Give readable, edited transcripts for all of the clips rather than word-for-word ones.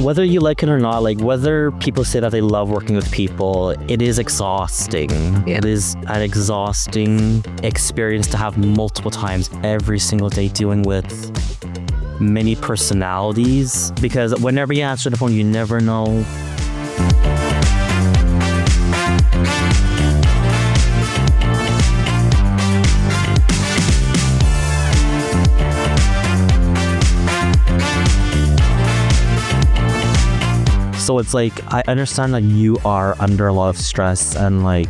whether you like it or not, like whether people say that they love working with people, it is exhausting. Yeah. It is an exhausting experience to have multiple times every single day dealing with many personalities, because whenever you answer the phone, you never know. So it's like, I understand that you are under a lot of stress and like,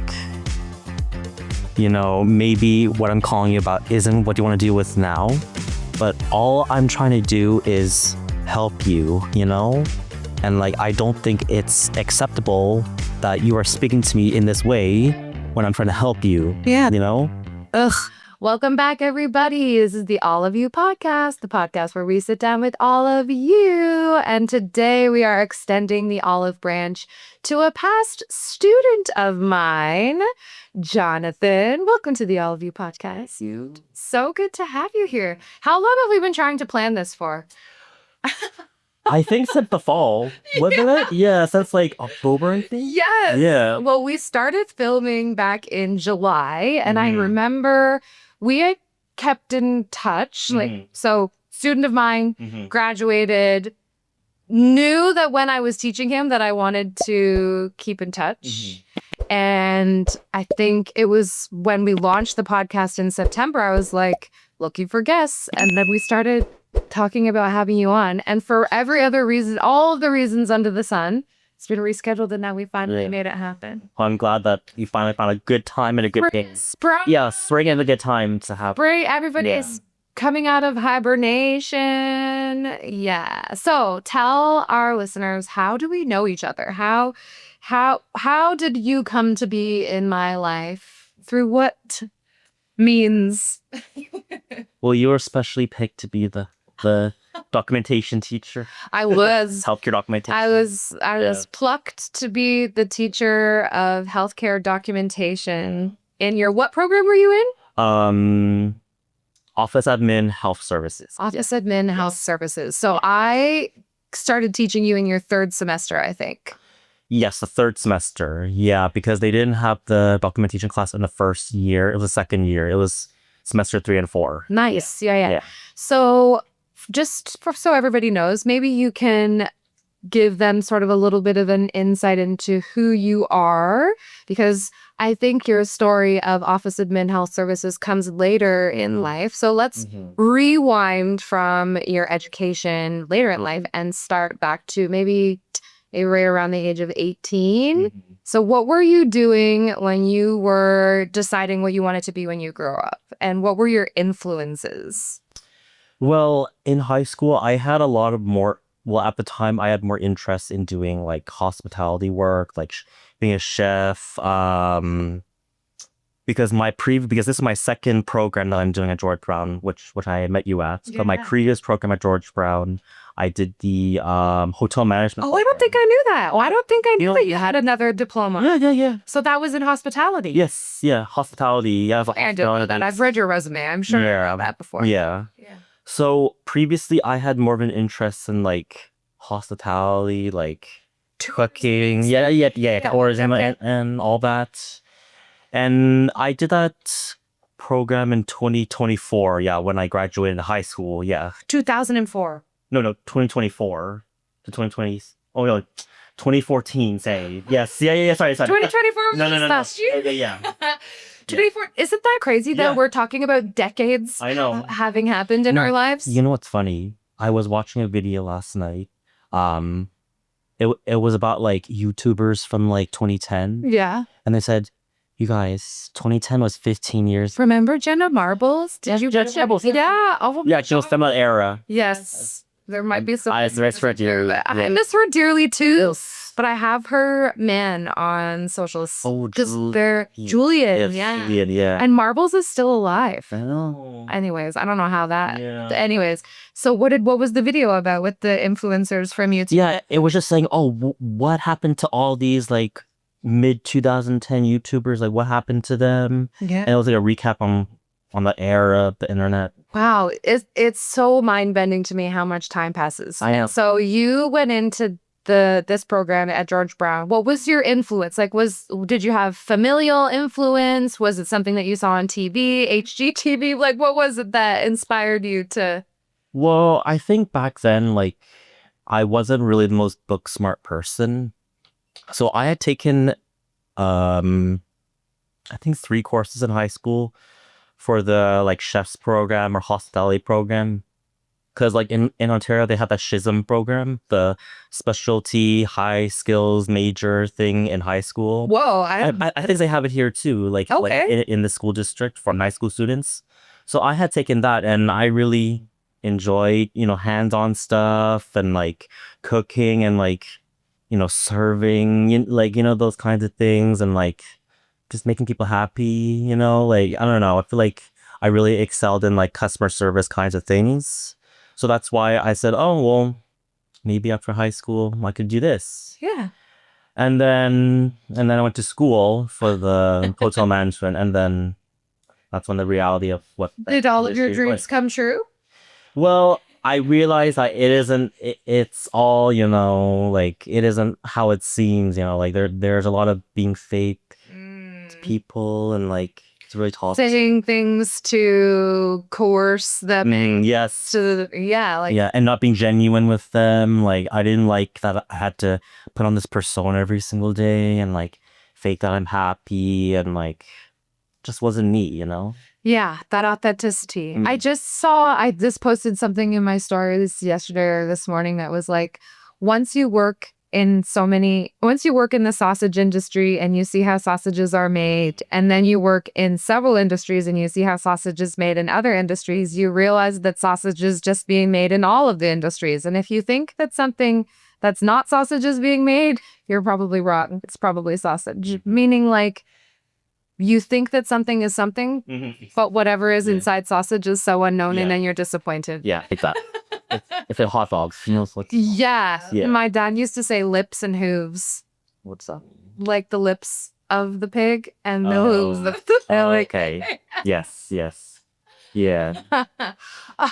you know, maybe what I'm calling you about isn't what you want to deal with now, but all I'm trying to do is help you, you know? And like, I don't think it's acceptable that you are speaking to me in this way when I'm trying to help you, Yeah. you know? Ugh. Welcome back, everybody. This is the All of You podcast, the podcast where we sit down with all of you. And today we are extending the olive branch to a past student of mine, Jonathan. Welcome to the All of You podcast. So good to have you here. How long have we been trying to plan this for? I think since the fall, wasn't it? Yeah, since like October, I think. Yes. Yeah. Well, we started filming back in July, and I remember we had kept in touch. Like, so student of mine, graduated, knew that when I was teaching him that I wanted to keep in touch. And I think it was when we launched the podcast in September, I was like looking for guests. And then we started talking about having you on. And for every other reason, all of the reasons under the sun, it's been rescheduled, and now we finally made it happen. Well, I'm glad that you finally found a good time and a good day. Spring. Yeah, spring and a good time to have. Spring. Everybody is coming out of hibernation. Yeah. So tell our listeners, how do we know each other? How did you come to be in my life? Through what means? Well, you were specially picked to be the documentation teacher. I was. Healthcare documentation. I was plucked to be the teacher of healthcare documentation in your, what program were you in? Office admin health services. Office admin health services. So I started teaching you in your third semester, I think. Yes, the third semester. Yeah, because they didn't have the documentation class in the first year. It was the second year. It was semester 3 and 4. Nice. Yeah. So just so everybody knows, maybe you can give them sort of a little bit of an insight into who you are, because I think your story of office admin health services comes later in life. So let's rewind from your education later in life and start back to maybe right around the age of 18. So what were you doing when you were deciding what you wanted to be when you grow up? And what were your influences? Well, in high school, I had a lot of more, at the time, I had more interest in doing like hospitality work, like being a chef, because this is my second program that I'm doing at George Brown, which I met you at. But my previous program at George Brown, I did the hotel management. Oh, I don't think I knew that. Oh, I don't think I knew that you had another diploma. Yeah. So that was in hospitality. Yes, yeah, hospitality. Yeah, I don't know that. I've read your resume. I'm sure I read that before. Yeah. So previously, I had more of an interest in like hospitality, like cooking. Tourism and all that. And I did that program in 2024. Yeah, when I graduated high school. Yeah. 2004. No, 2024 to 2020. Oh no, 2014. Say yes. Yeah. Sorry. 2024 was No. last year. Yeah. 24. Isn't that crazy that we're talking about decades? I know. Having happened in our lives? You know what's funny? I was watching a video last night. It was about like YouTubers from like 2010. Yeah. And they said, you guys, 2010 was 15 years. Remember Jenna Marbles? Did you watch Marbles? Yeah. Oh, Yeah, she was from that era. yes. There might be some. I miss her dearly. I miss her dearly too. But I have her men on socials. Oh, they're Julian. Yes, Julian, yeah. And Marbles is still alive. I know. Anyways, I don't know how that. Yeah. Anyways, so what was the video about with the influencers from YouTube? Yeah, it was just saying, what happened to all these like mid 2010 YouTubers? Like, what happened to them? Yeah. And it was like a recap on the era of the internet. Wow, it's so mind bending to me how much time passes. I know. So you went into this program at George Brown, what was your influence? Like, did you have familial influence? Was it something that you saw on TV, HGTV? Like, what was it that inspired you to? Well, I think back then, like, I wasn't really the most book smart person. So I had taken, I think 3 courses in high school for the like chef's program or hospitality program. Because like in Ontario, they have that SHISM program, the specialty high skills major thing in high school. Whoa, I think they have it here too, like, Okay. in the school district for high school students. So I had taken that and I really enjoyed, hands-on stuff and like cooking and like, serving, those kinds of things and like just making people happy, like, I don't know. I feel like I really excelled in like customer service kinds of things. So that's why I said, oh, well, maybe after high school, I could do this. Yeah. And then I went to school for the hotel management. And then that's when the reality of what. Did all of your industry dreams was. come true? Well, I realized that it isn't, it's all, like it isn't how it seems, like there's a lot of being fake to people and like it's really toxic. Saying things to coerce them Yes. to, Yeah, and not being genuine with them. Like, I didn't like that I had to put on this persona every single day and like fake that I'm happy and like just wasn't me, Yeah, that authenticity. I just posted something in my stories yesterday or this morning that was like, once you work in the sausage industry and you see how sausages are made, and then you work in several industries and you see how sausage is made in other industries, you realize that sausage is just being made in all of the industries. And if you think that something that's not sausage is being made, you're probably wrong. It's probably sausage. Meaning like, you think that something is something, but whatever is inside sausage is so unknown and then you're disappointed. Yeah, like that. If it hot dogs, like. Yeah. Yeah. My dad used to say lips and hooves. What's that? Like the lips of the pig and the hooves of the Okay. Yes. Yeah.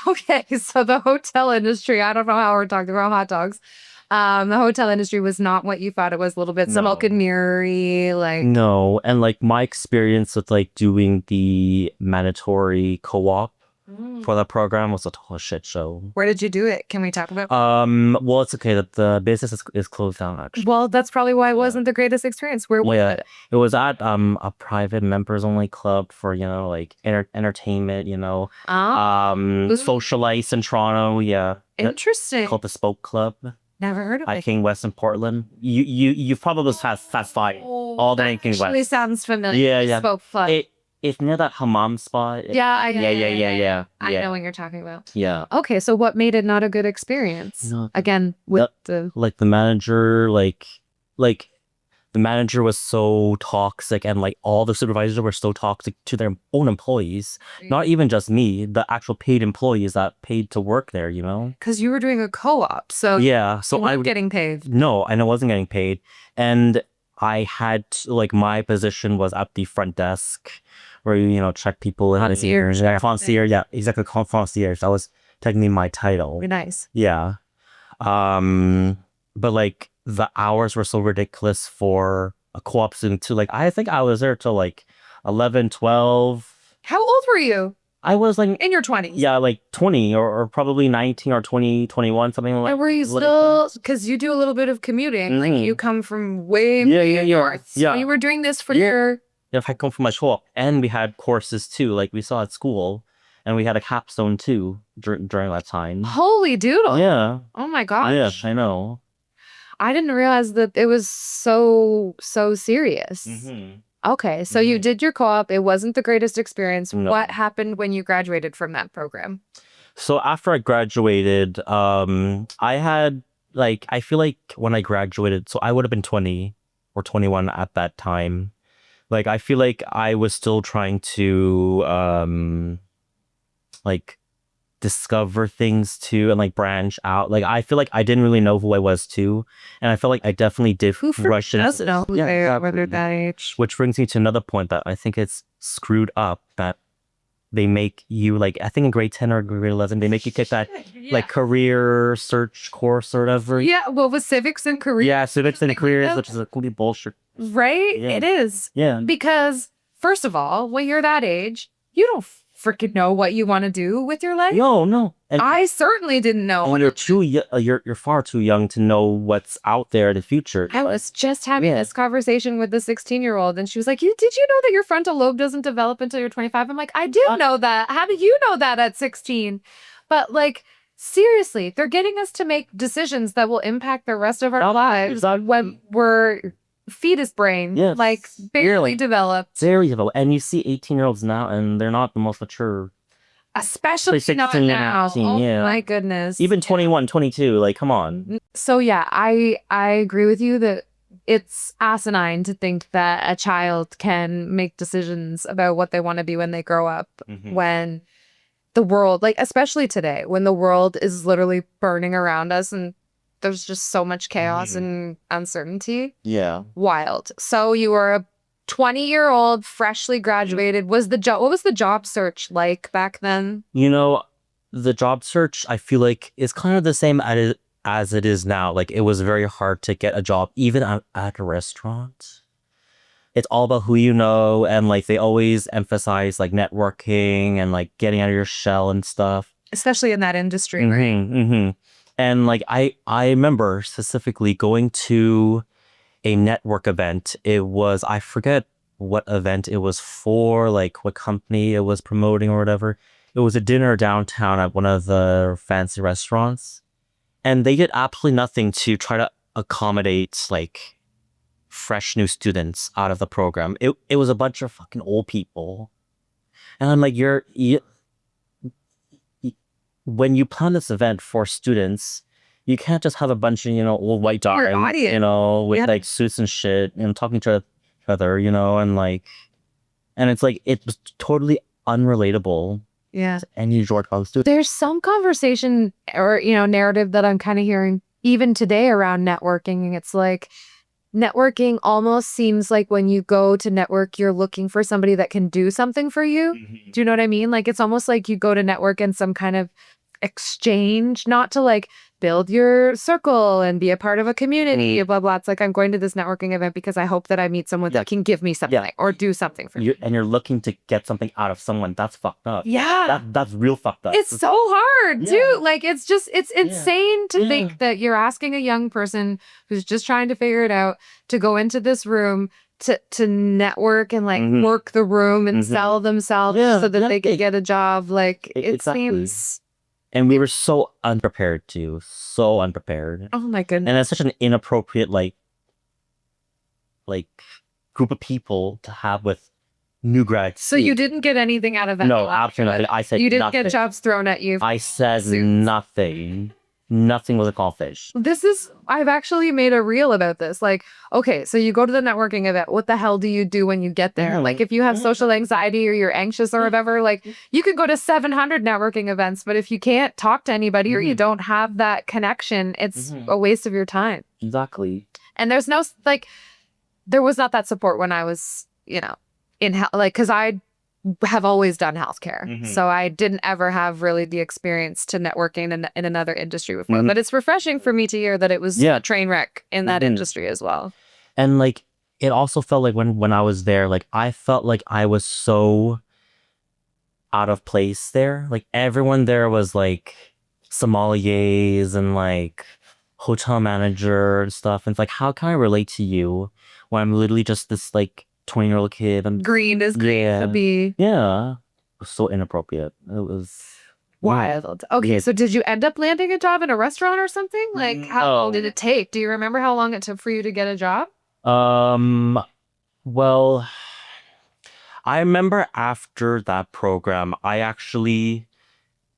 Okay, so the hotel industry, I don't know how we're talking about hot dogs. The hotel industry was not what you thought it was, a little bit smoke and mirror-y, like. No, and like my experience with like doing the mandatory co-op for that program was a total shit show. Where did you do it? Can we talk about? Well, it's okay that the business is closed down actually. Well, that's probably why it wasn't the greatest experience. Where was it? It was at a private members only club for like entertainment, socialites in Toronto. Yeah, Interesting. called the Spoke Club. Never heard of At it. King West in Portland. You probably passed by all the King West. Actually sounds familiar. Yeah. Spoke Flood. It's near that hammam spot. Yeah. I know what you're talking about. Yeah. Okay, so what made it not a good experience? No. Again, with the Like the manager, like the manager was so toxic and like all the supervisors were so toxic to their own employees. Not even just me, the actual paid employees that paid to work there, because you were doing a co-op, so yeah. So you weren't getting paid. No, I wasn't getting paid. And I had like my position was at the front desk where you check people in. Concierge. Concierge, yeah, exactly. Concierge. That was technically my title. Very nice. Yeah. But like the hours were so ridiculous for a co-op student too. Like I think I was there till like 11, 12. How old were you? I was like in your 20s. Yeah, like 20 or probably 19 or 20, 21, something like that. And were you still, because you do a little bit of commuting, like you come from way north. Yeah. So you were doing this for your... Yeah, I come from my co-op. And we had courses too, like we saw at school. And we had a capstone too during that time. Holy doodle. Yeah. Oh my gosh. Yeah, I know. I didn't realize that it was so serious. Okay, so you did your co-op. It wasn't the greatest experience. No. What happened when you graduated from that program? So after I graduated, I had like, I feel like when I graduated, so I would have been 20 or 21 at that time. Like, I feel like I was still trying to, like, discover things too and like branch out. Like, I feel like I didn't really know who I was too. And I felt like I definitely did rush it. Doesn't know who they are, whether that age. Which brings me to another point that I think it's screwed up, that they make you like, I think in grade 10 or grade 11, they make you take that like career search course or whatever. Yeah, well, with civics and career. Yeah, civics and careers, which is a complete bullshit. Right? Yeah. It is. Yeah. Because, first of all, when you're that age, you don't freaking know what you want to do with your life. No. And I certainly didn't know. when you're you're far too young to know what's out there in the future. I was just having this conversation with the 16-year-old, and she was like, did you know that your frontal lobe doesn't develop until you're 25? I'm like, I do know that. How did you know that at 16? But like, seriously, they're getting us to make decisions that will impact the rest of our lives when we're fetus brain, like barely developed. Very developed. And you see 18-year-olds now, and they're not the most mature. Especially not now. Oh my goodness. Even 21, 22, like, come on. So yeah, I agree with you that it's asinine to think that a child can make decisions about what they want to be when they grow up, when the world, like especially today, when the world is literally burning around us and there's just so much chaos and uncertainty. Yeah. Wild. So you were a 20-year-old, freshly graduated. What was the job search like back then? You know, the job search, I feel like, is kind of the same as it is now. Like, it was very hard to get a job, even at a restaurant. It's all about who you know, and like they always emphasize like networking and like getting out of your shell and stuff. Especially in that industry, right? And like I remember specifically going to a network event. It was, I forget what event it was for, like what company it was promoting or whatever. It was a dinner downtown at one of the fancy restaurants. And they did absolutely nothing to try to accommodate like fresh new students out of the program. It was a bunch of fucking old people. And I'm like, when you plan this event for students, you can't just have a bunch of, old white guys, with like suits and shit and talking to each other, and it's like, it was totally unrelatable. Yeah. To any George College student. There's some conversation or, narrative that I'm kind of hearing even today around networking. And it's like, networking almost seems like when you go to network, you're looking for somebody that can do something for you. Do you know what I mean? Like, it's almost like you go to network in some kind of exchange, not to like build your circle and be a part of a community, blah, blah. It's like, I'm going to this networking event because I hope that I meet someone that can give me something or do something for me. And you're looking to get something out of someone. That's fucked up. Yeah. That's real fucked up. It's so hard too. Like, it's insane to think that you're asking a young person who's just trying to figure it out to go into this room to network and like work the room and sell themselves so that they can get a job. Like, it seems... And we were so unprepared too. So unprepared. Oh my goodness. And it's such an inappropriate like group of people to have with new grads. So you didn't get anything out of it? No, absolutely. I said you didn't nothing. get jobs thrown at you. I said nothing. Nothing was a call fish. I've actually made a reel about this. Like, okay, so you go to the networking event. What the hell do you do when you get there? Like, if you have social anxiety or you're anxious or whatever, like, you could go to 700 networking events, but if you can't talk to anybody or you don't have that connection, it's a waste of your time. Exactly. And there's no, like, there was not that support when I was, because I have always done healthcare. So I didn't ever have really the experience to networking in another industry before. But it's refreshing for me to hear that it was a train wreck in that industry as well. And like, it also felt like when I was there, like I felt like I was so out of place there. Like everyone there was like sommeliers and like hotel manager and stuff. And it's like, how can I relate to you when I'm literally just this like 20-year-old kid? I'm green as green to be. Yeah. It was so inappropriate. It was wild. Okay, so did you end up landing a job in a restaurant or something? Like, how long did it take? Do you remember how long it took for you to get a job? Well, I remember after that program, I actually,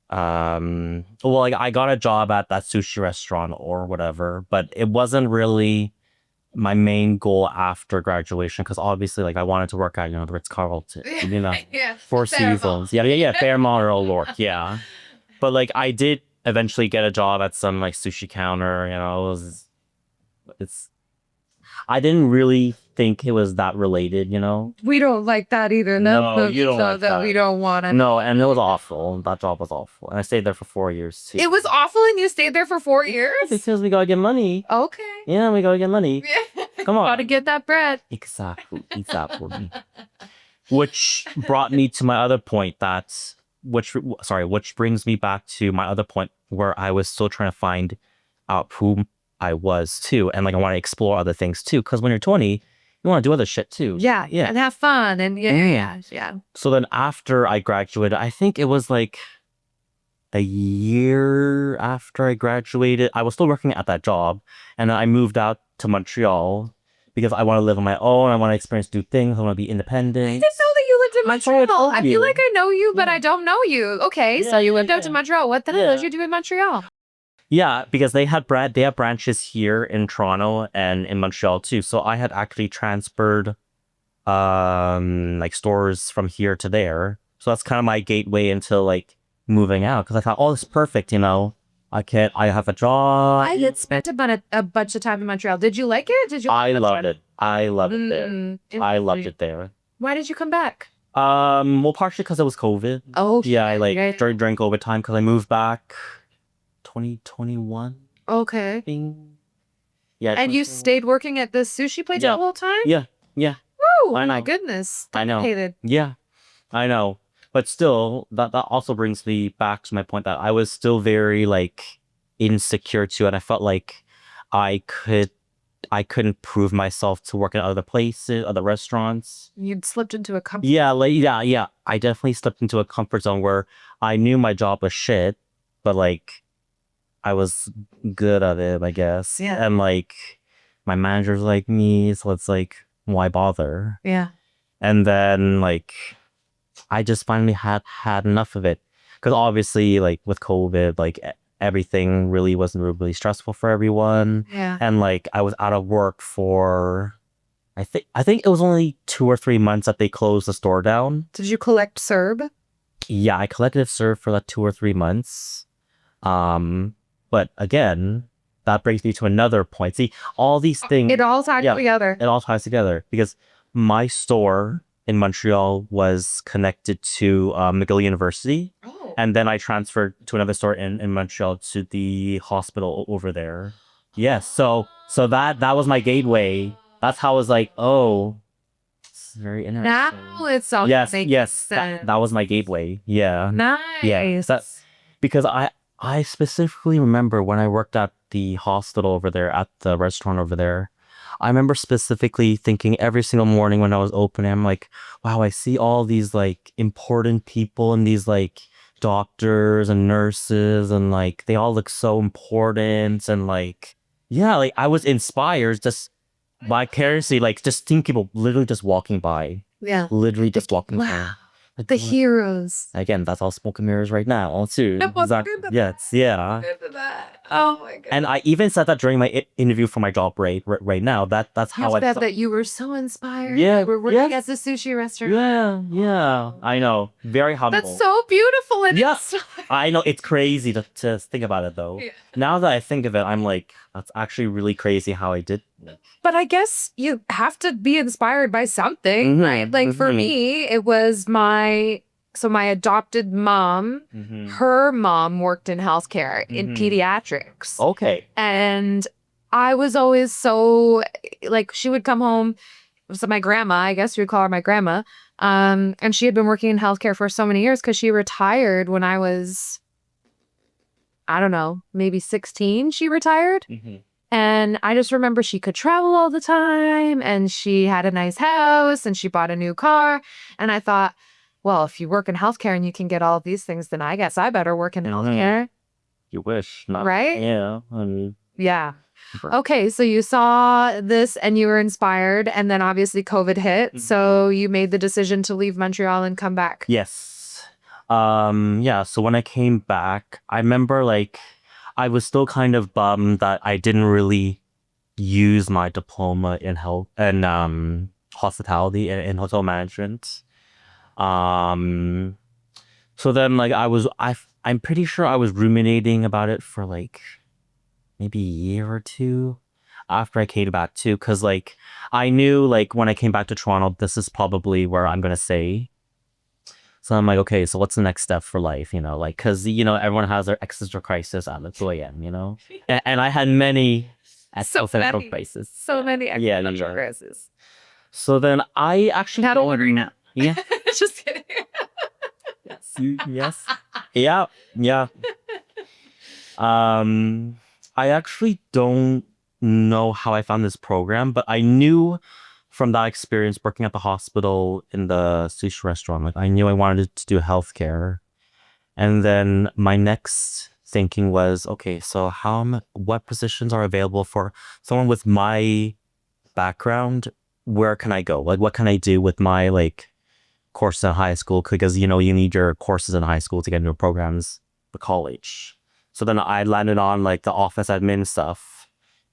I got a job at that sushi restaurant or whatever, but it wasn't really my main goal after graduation, because obviously, like, I wanted to work at, the Ritz-Carlton, Four Seasons. Fairmont or Old York, But, like, I did eventually get a job at some, like, sushi counter, I didn't really think it was that related, you know? We don't like that either. No, you don't so like that. We don't want to. No, and it was awful. That job was awful. And I stayed there for 4 years too. It was awful and you stayed there for 4 years? Because we gotta get money. Okay. Yeah, we gotta get money. Come on. Gotta get that bread. Exactly. Which brought me to my other point which brings me back to my other point where I was still trying to find out who I was too. And like, I want to explore other things too. Cause when you're 20, you want to do other shit too. Yeah. And have fun. And yeah. So then after I graduated, I think it was like a year after I graduated, I was still working at that job. And I moved out to Montreal because I want to live on my own. I want to experience new things. I want to be independent. I didn't know that you lived in Montreal. I feel like I know you, but I don't know you. Okay, so you lived out to Montreal. What the hell did you do in Montreal? Yeah, because they have branches here in Toronto and in Montreal too. So I had actually transferred like stores from here to there. So that's kind of my gateway into like moving out because I thought, oh, this is perfect, you know. I have a job. I had spent a bunch of time in Montreal. Did you like it? I loved it. I loved it there. I loved it there. Why did you come back? Well, partially because it was COVID. Oh, yeah, I like during COVID time because I moved back 2021. Okay. Yeah. And you stayed working at the sushi place the whole time? Yeah. Oh my goodness. I know. Hated. Yeah, I know. But still, that also brings me back to my point that I was still very like insecure too, and I felt like I couldn't prove myself to work in other places, other restaurants. You'd slipped into a comfort. Yeah, I definitely slipped into a comfort zone where I knew my job was shit, but like I was good at it, I guess. Yeah. And like my manager's like me, so it's like, why bother? Yeah. And then like I just finally had enough of it. Because obviously, like with COVID, like everything really wasn't really stressful for everyone. Yeah. And like I was out of work for, I think it was only 2 or 3 months that they closed the store down. Did you collect CERB? Yeah, I collected CERB for like 2 or 3 months. But again, that brings me to another point. See, all these things. It all ties together. It all ties together because my store in Montreal was connected to McGill University. Oh. And then I transferred to another store in Montreal to the hospital over there. Yes. So that was my gateway. That's how I was like, oh, it's very interesting. Now it's all yes. That was my gateway. Yeah. Nice. Yeah. Because I specifically remember when I worked at the hospital over there, at the restaurant over there, I remember specifically thinking every single morning when I was opening, I'm like, wow, I see all these like important people and these like doctors and nurses and like they all look so important and like, yeah, like I was inspired just vicariously, like just seeing people literally just walking by. Yeah. Literally just walking by. The heroes. Again, that's all smoke and mirrors right now, too. Yes, yeah. Oh my god. And I even said that during my interview for my job right now. That's how I said that you were so inspired. Yeah, we're working at the sushi restaurant. Yeah. I know. Very humble. That's so beautiful. And yes, I know. It's crazy to think about it though. Yeah. Now that I think of it, I'm like, that's actually really crazy how I did. But I guess you have to be inspired by something, right? Like for me, it was my adopted mom, her mom worked in healthcare in pediatrics. Okay. And I was always so, like, she would come home. So my grandma, I guess you would call her my grandma. And she had been working in healthcare for so many years because she retired when I was, I don't know, maybe 16, she retired. And I just remember she could travel all the time and she had a nice house and she bought a new car. And I thought, well, if you work in healthcare and you can get all of these things, then I guess I better work in healthcare. You wish. Not, right? Yeah. I mean, yeah. Okay, so you saw this and you were inspired, and then obviously COVID hit. So you made the decision to leave Montreal and come back. Yes. Yeah, so when I came back, I remember like I was still kind of bummed that I didn't really use my diploma in health and hospitality and in hotel management. So then like I'm pretty sure I was ruminating about it for like maybe a year or two. after I came back too, because like I knew like when I came back to Toronto, this is probably where I'm gonna stay. So I'm like, okay, so what's the next step for life? You know, like, because, you know, everyone has their existential crisis at like 2 a.m., you know? And I had many existential crises. So many Yeah, existential crises. So then I actually... How old are you now? Yeah. Just kidding. Yes. Yeah. Yeah. I actually don't know how I found this program, but I knew from that experience working at the hospital in the sushi restaurant, like I knew I wanted to do healthcare. And then my next thinking was, okay, so what positions are available for someone with my background? Where can I go? Like, what can I do with my like courses in high school? Because, you know, you need your courses in high school to get into programs for college. So then I landed on like the office admin stuff.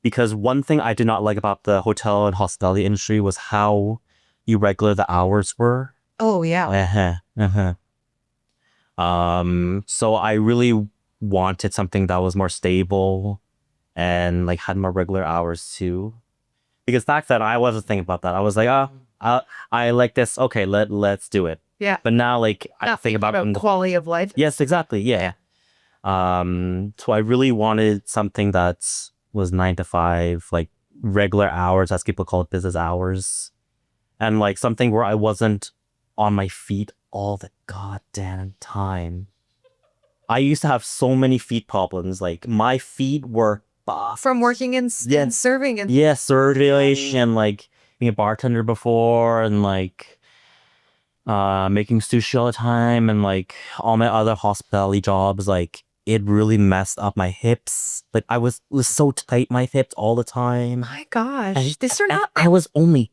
Because one thing I did not like about the hotel and hospitality industry was how irregular the hours were. Oh, yeah. So I really wanted something that was more stable and like had more regular hours too. Because back then I wasn't thinking about that. I was like, I like this. Okay, let's do it. Yeah. But now like I think about quality of life. Yes, exactly. Yeah. So I really wanted something that was 9 to 5, like regular hours, as people call it, business hours. And like something where I wasn't on my feet all the goddamn time. I used to have so many feet problems. Like my feet were from working in serving and serving and like being a bartender before and like making sushi all the time and like all my other hospitality jobs. Like it really messed up my hips. Like it was so tight, my hips all the time. My gosh, these are not... I was only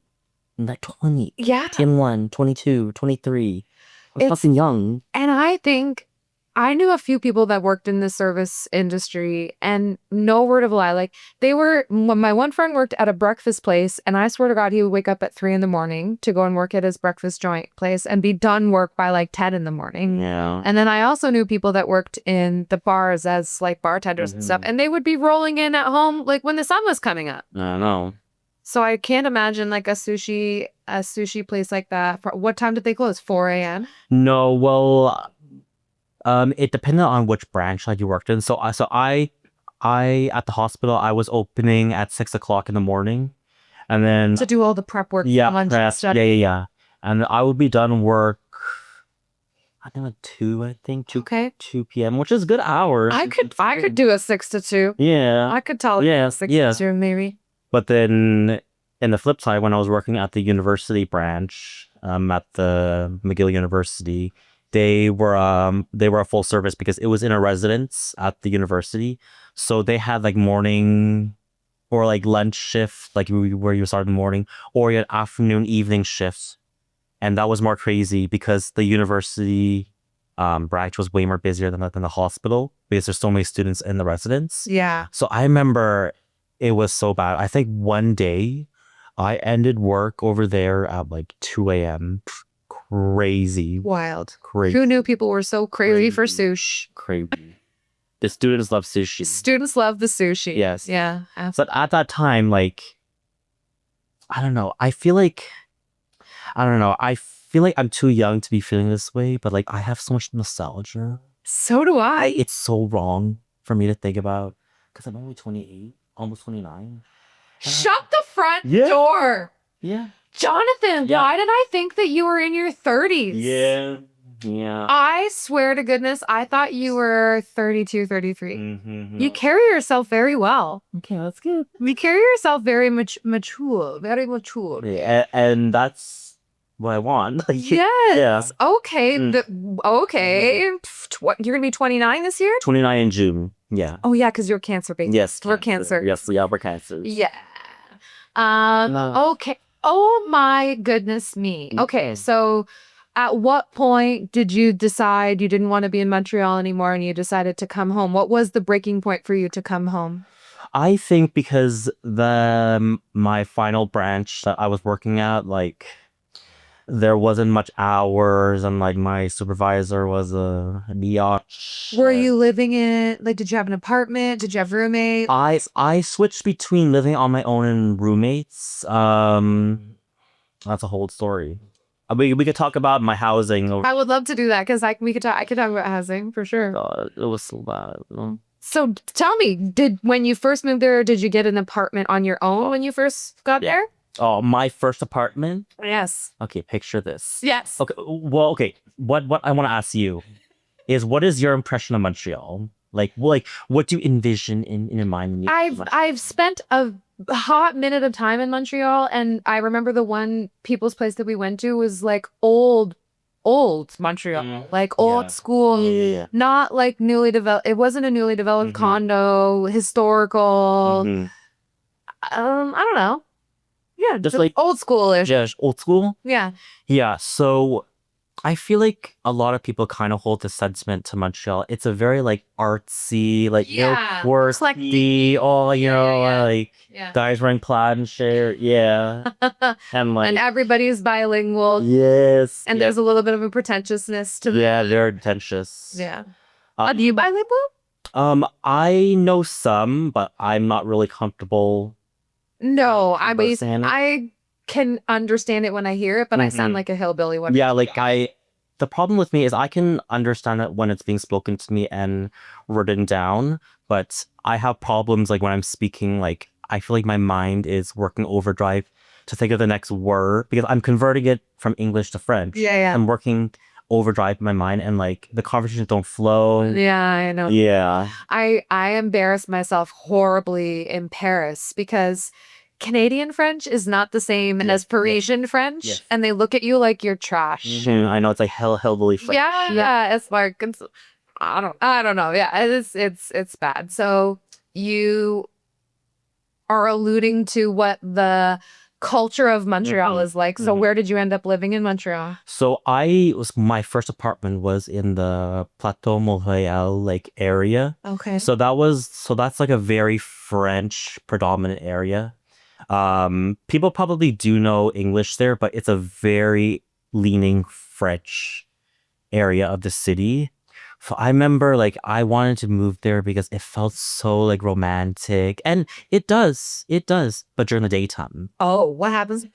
like 20, yeah, 21, 22, 23. I was fucking young. And I think I knew a few people that worked in the service industry, and no word of a lie, like my one friend worked at a breakfast place, and I swear to God, he would wake up at 3 a.m. to go and work at his breakfast joint place and be done work by like 10 a.m. Yeah. And then I also knew people that worked in the bars as like bartenders and stuff, and they would be rolling in at home like when the sun was coming up. I know. So I can't imagine like a sushi place like that. What time did they close? 4 a.m.? No, well, it depended on which branch like you worked in. So I at the hospital I was opening at 6 o'clock in the morning, and then to do all the prep work. Yeah. And I would be done work, I think at 2, I think 2 p.m., which is good hours. I could do a 6 to 2. Yeah, I could tell. Yeah, 6 to 2 maybe. But then in the flip side, when I was working at the university branch, at the McGill University, they were a full service because it was in a residence at the university. So they had like morning or like lunch shift, like where you start in the morning, or you had afternoon, evening shifts. And that was more crazy because the university branch was way more busier than the hospital because there's so many students in the residence. Yeah. So I remember it was so bad. I think one day I ended work over there at like 2 a.m. Crazy. Wild. Crazy. Who knew people were so crazy for sushi? Crazy. The students love sushi. Students love the sushi. Yes. Yeah. Absolutely. But at that time, like, I don't know. I feel like I'm too young to be feeling this way, but like I have so much nostalgia. So do I. It's so wrong for me to think about because I'm only 28, almost 29. Shut the front door. Yeah. Jonathan, why did I think that you were in your 30s? Yeah. I swear to goodness, I thought you were 32, 33. Mm-hmm. You carry yourself very well. Okay, that's good. You carry yourself very mature, very mature. Yeah, and that's what I want. Yes. Yeah. Okay. Okay. You're going to be 29 this year? 29 in June. Yeah. Oh, yeah, because you're a Cancer baby. Yes. We're Cancer. Yes, yeah, we're Cancers. Yeah. Okay. Oh, my goodness me. Okay, so at what point did you decide you didn't want to be in Montreal anymore and you decided to come home? What was the breaking point for you to come home? I think because my final branch that I was working at, like, there wasn't much hours, and like my supervisor was a biatch. Were you living in, like, did you have an apartment? Did you have roommates? I switched between living on my own and roommates. That's a whole story. We could talk about my housing. I would love to do that because I could talk about housing for sure. It was so bad. So tell me, when you first moved there, did you get an apartment on your own when you first got there? Oh, my first apartment? Yes. Okay, picture this. Yes. Okay, well, okay. What I want to ask you is, what is your impression of Montreal? Like, what do you envision in your mind? I've spent a hot minute of time in Montreal, and I remember the one people's place that we went to was like old Montreal, like old school, not like newly developed. It wasn't a newly developed condo, historical. I don't know. Yeah, just like old schoolish. Yeah, old school. Yeah. Yeah. So I feel like a lot of people kind of hold the sentiment to Montreal. It's a very like artsy, like worthy, like guys wearing plaid and shit. Yeah. And like, and everybody's bilingual. Yes. And there's a little bit of a pretentiousness to Yeah, they're pretentious. Yeah. Are you bilingual? I know some, but I'm not really comfortable. No, I can understand it when I hear it, but I sound like a hillbilly when the problem with me is I can understand it when it's being spoken to me and written down, but I have problems like when I'm speaking, like I feel like my mind is working overdrive to think of the next word because I'm converting it from English to French. Yeah. I'm working overdrive in my mind and like the conversations don't flow. Yeah, I know. Yeah. I embarrassed myself horribly in Paris because Canadian French is not the same as Parisian French, and they look at you like you're trash. I know, it's like hillbilly French. Yeah, it's like I don't know. Yeah, it's bad. So you are alluding to what the culture of Montreal is like. So where did you end up living in Montreal? So my first apartment was in the Plateau Montreal like area. Okay. So that's like a very French predominant area. People probably do know English there, but it's a very leaning French area of the city. So I remember like I wanted to move there because it felt so like romantic, and it does, but during the daytime. Oh, what happens?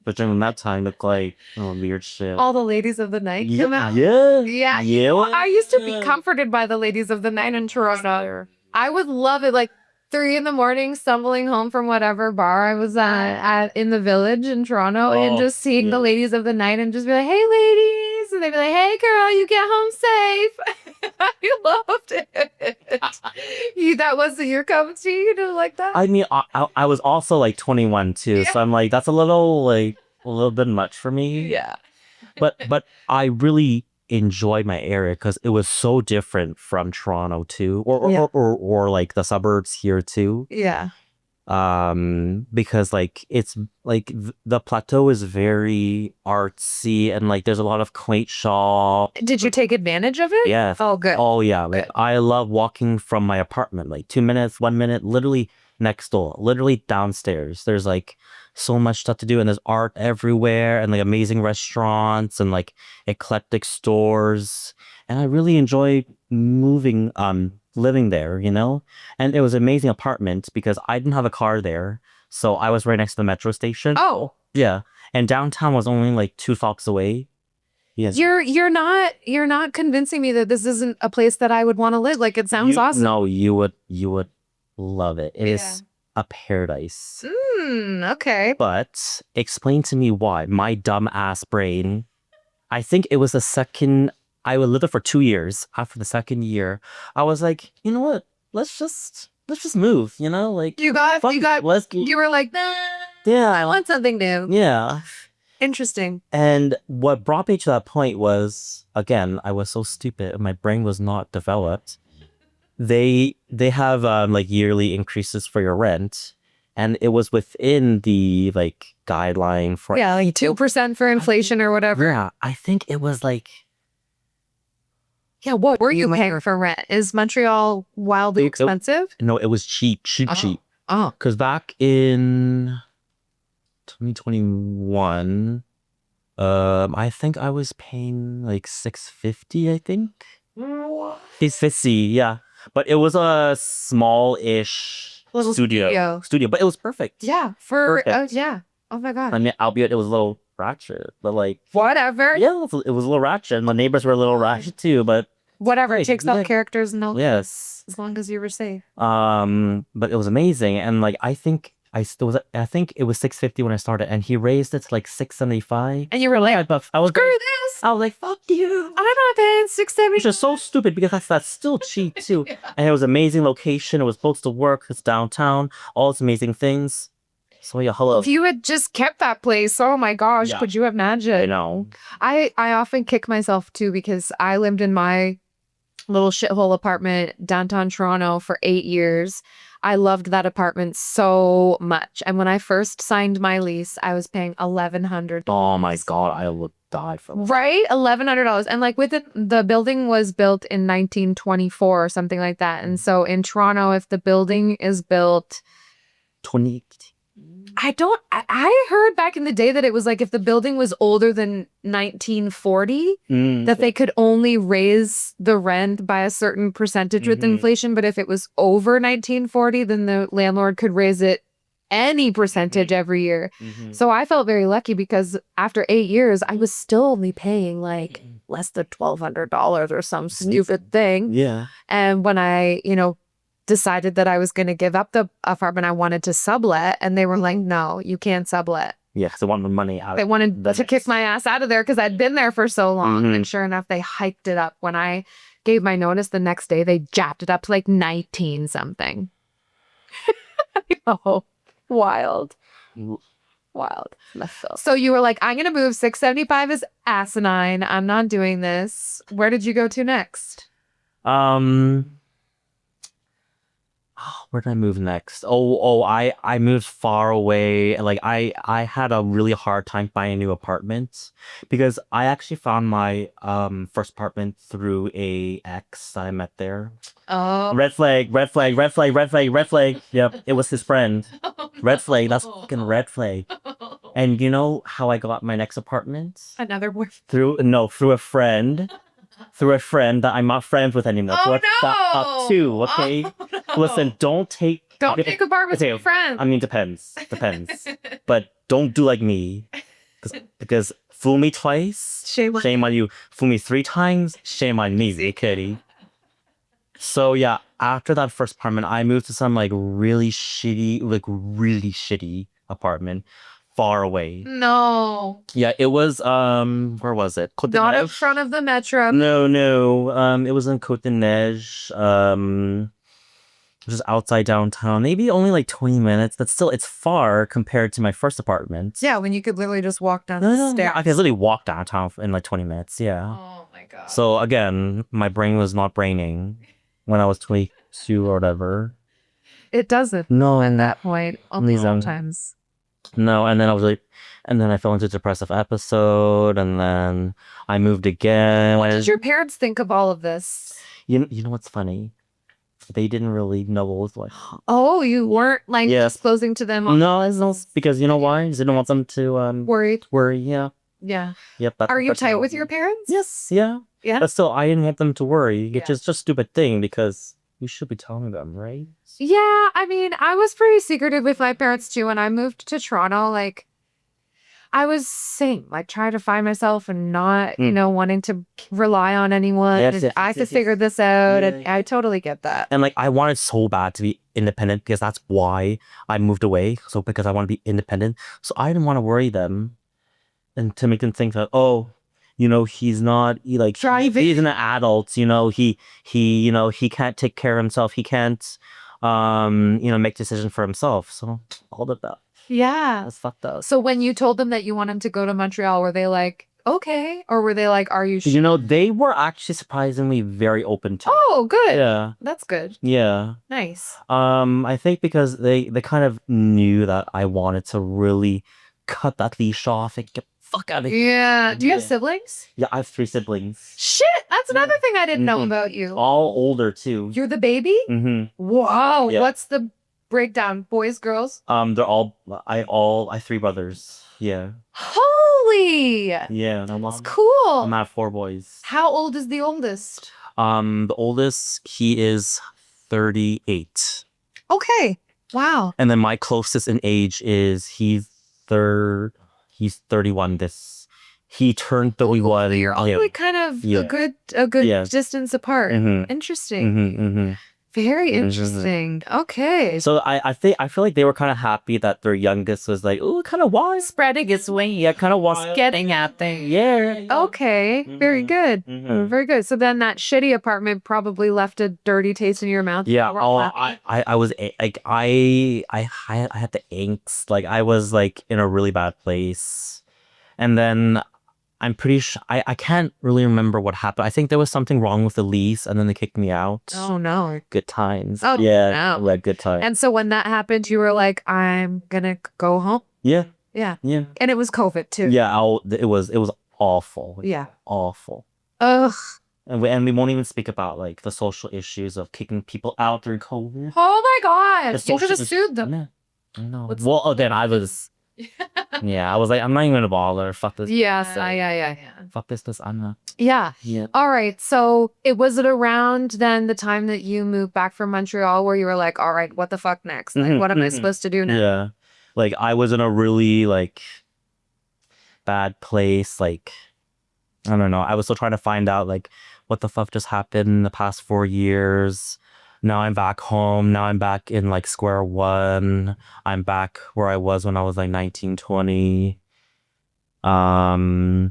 But during that time, look like weird shit. All the ladies of the night come out. Yeah. I used to be comforted by the ladies of the night in Toronto. I would love it, like 3 a.m, stumbling home from whatever bar I was at in the village in Toronto, and just seeing the ladies of the night and just be like, "Hey, ladies," and they'd be like, "Hey, girl, you get home safe." I loved it. That was your cup of tea. You didn't like that? I mean, I was also like 21 too, so I'm like, that's a little bit much for me. Yeah. But I really enjoyed my area because it was so different from Toronto too, or like the suburbs here too. Yeah. Because like it's like the plateau is very artsy and like there's a lot of quaint shops. Did you take advantage of it? Yeah. Oh, good. Oh yeah. Like I love walking from my apartment, like 2 minutes, 1 minute, literally next door, literally downstairs. There's like so much stuff to do, and there's art everywhere, and like amazing restaurants and like eclectic stores. And I really enjoy living there, and it was an amazing apartment because I didn't have a car there, so I was right next to the metro station. Oh, yeah, and downtown was only like 2 blocks away. Yes. You're not convincing me that this isn't a place that I would want to live. Like, it sounds awesome. No, you would love it. It is a paradise. Okay. But explain to me why. My dumb ass brain. I think it was the second. I would live there for 2 years. After the second year, I was like, you know what? Let's just move. Like you were like, nah, yeah, I want something new. Yeah. Interesting. And what brought me to that point was, again, I was so stupid. My brain was not developed. They have like yearly increases for your rent, and it was within the like guideline for like 2% for inflation or whatever. Yeah, I think it was like. Yeah, what were you paying for rent? Is Montreal wildly expensive? No, it was cheap. Oh, because back in 2021, I think I was paying like $650. I think $650. Yeah, but it was a small-ish Little studio, but it was perfect. Yeah. Perfect. Yeah. Oh my god. I mean, albeit it was a little ratchet, but like Whatever. yeah, it was a little ratchet. My neighbors were a little ratchet too, but Whatever. hey, It takes yeah. out characters and all Yes. this, as long as you were safe. But it was amazing, and like I think it was $650 when I started, and he raised it to like $675. And you were like, But I was screw like, this. I was like, fuck you. I'm not paying $670. Which is so stupid because that's still cheap too. And it was an amazing location. It was supposed to work. It's downtown. All its amazing things. So yeah, hello. If you had just kept that place, oh my gosh, Yeah. could you imagine? I know. I often kick myself too because I lived in my little shithole apartment downtown Toronto for 8 years. I loved that apartment so much. And when I first signed my lease, I was paying $1,100. Oh my god, I would die from that. Right? $1,100. And like with it, the building was built in 1924 or something like that. And so in Toronto, if the building is built 20. I heard back in the day that it was like if the building was older than 1940, that they could only raise the rent by a certain percentage with inflation. But if it was over 1940, then the landlord could raise it any percentage every year. So I felt very lucky because after 8 years, I was still only paying like less than $1,200 or some stupid thing. Yeah. And when I, decided that I was going to give up the apartment, I wanted to sublet, and they were like, no, you can't sublet. Yeah, they wanted the money out. They wanted to kick my ass out of there because I'd been there for so long. And sure enough, they hiked it up. When I gave my notice the next day, they jacked it up to like 19 something. Oh, wild. Wild. So you were like, I'm going to move. $675 is asinine. I'm not doing this. Where did you go to next? Where did I move next? I moved far away. Like I had a really hard time finding a new apartment because I actually found my first apartment through a ex that I met there. Oh. Red flag, red flag, red flag, red flag, red flag. Yep, it was his friend. Red flag, that's fucking red flag. And you know how I got my next apartment? Another boyfriend. Through a friend. Through a friend that I'm not friends with anymore. Oh, Up to, okay? Oh, no. Listen, don't take apartments with friends. I mean, depends. But don't do like me. Because fool me twice, shame on you. Fool me 3 times, shame on me, kitty. So yeah, after that first apartment, I moved to some really shitty apartment. Far away. No. Yeah, it was where was it? Not in front of the metro. No. It was in Côte de Neige. Just outside downtown. Maybe only like 20 minutes, but still it's far compared to my first apartment. Yeah, when you could literally just walk down the stairs. I could literally walk downtown in like 20 minutes, yeah. Oh my god. So again, my brain was not braining when I was 22 or whatever. It doesn't. No. At that point, only sometimes. No, and then I fell into a depressive episode, and then I moved again. What did your parents think of all of this? You know what's funny? They didn't really know what was like. Oh, you weren't disclosing to them? No, it's not because you know why? I didn't want them to worry. Yeah. Yeah. Yep. Are you tight with your parents? Yes. Yeah. Yeah. But still, I didn't want them to worry. It's just a stupid thing because you should be telling them, right? Yeah, I mean, I was pretty secretive with my parents too. When I moved to Toronto, I was same, trying to find myself and not, wanting to rely on anyone. I could figure this out, and I totally get that. And I wanted so bad to be independent because that's why I moved away. So because I want to be independent, so I didn't want to worry them, and to make them think that he's not driving. He's an adult. He can't take care of himself. He can't make decisions for himself. So all of that. Yeah. That's fucked up. So when you told them that you wanted to go to Montreal, were they like, okay? Or were they like, are you sure? They were actually surprisingly very open to it. Oh, good. Yeah. That's good. Yeah. Nice. I think because they kind of knew that I wanted to really cut that leash off and get the fuck out of here. Yeah. Do you have siblings? Yeah, I have 3 siblings. Shit! That's another thing I didn't know about you. All older too. You're the baby? Mm-hmm. Wow. Yeah. What's the breakdown? Boys, girls? They're all I 3 brothers. Yeah. Holy Really? Yeah, That's cool. I'm at 4 boys. How old is the oldest? The oldest, he is 38. Okay. Wow. And then my closest in age is he's 31 he turned 31. You're all like kind of a good Yeah. distance apart. Mhm. Interesting. Very interesting. Okay. So I feel like they were kind of happy that their youngest was like, oh, kind of wild. Spreading its wings. Yeah, kind of was Getting out there. Yeah. Okay. Very good. Very good. So then that shitty apartment probably left a dirty taste in your mouth. Yeah. Oh, I was like I had the angst. Like I was like in a really bad place, and then I'm pretty sure I can't really remember what happened. I think there was something wrong with the lease, and then they kicked me out. Oh no. Good times. Oh yeah, no. like good times. And so when that happened, you were like, I'm gonna go home. Yeah. Yeah. Yeah. And it was COVID too. Yeah. It was awful. Yeah. Awful. Ugh. And we won't even speak about like the social issues of kicking people out during COVID. Oh my god. The You could have social sued them. Yeah. I know. Well, then I was. Yeah, I was like, I'm not even gonna bother. Fuck this. Yes. Yeah. Fuck this. I'm not. Yeah. Yeah. All right. So was it around then the time that you moved back from Montreal where you were like, all right, what the fuck next? Like, what am I supposed to do now? Yeah. Like I was in a really like bad place. Like I don't know. I was still trying to find out like what the fuck just happened in the past 4 years. Now I'm back home. Now I'm back in like square one. I'm back where I was when I was like 19, 20. So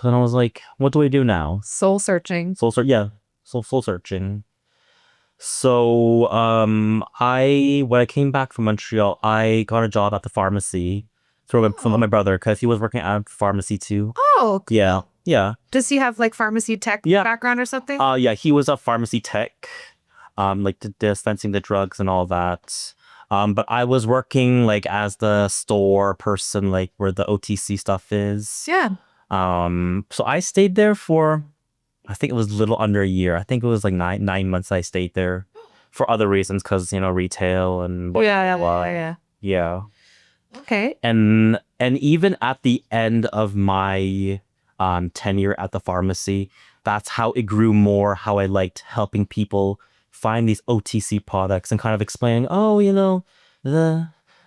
then I was like, what do I do now? Soul searching. Soul searching. So when I came back from Montreal, I got a job at the pharmacy from my brother because he was working at a pharmacy too. Oh. Yeah. Does he have like pharmacy tech background or something? Yeah, he was a pharmacy tech, like dispensing the drugs and all that. But I was working like as the store person, like where the OTC stuff is. Yeah. So I stayed there for, I think it was a little under a year. I think it was like nine months I stayed there for other reasons because, retail and Yeah. Okay. And even at the end of my tenure at the pharmacy, that's how it grew more, how I liked helping people find these OTC products and kind of explaining,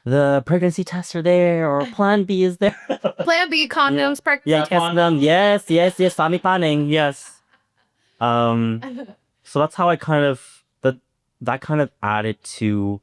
the pregnancy tests are there, or Plan B is there. Plan B, condoms, pregnancy tests. Condom, yes, family planning, yes. So that's how I that kind of added to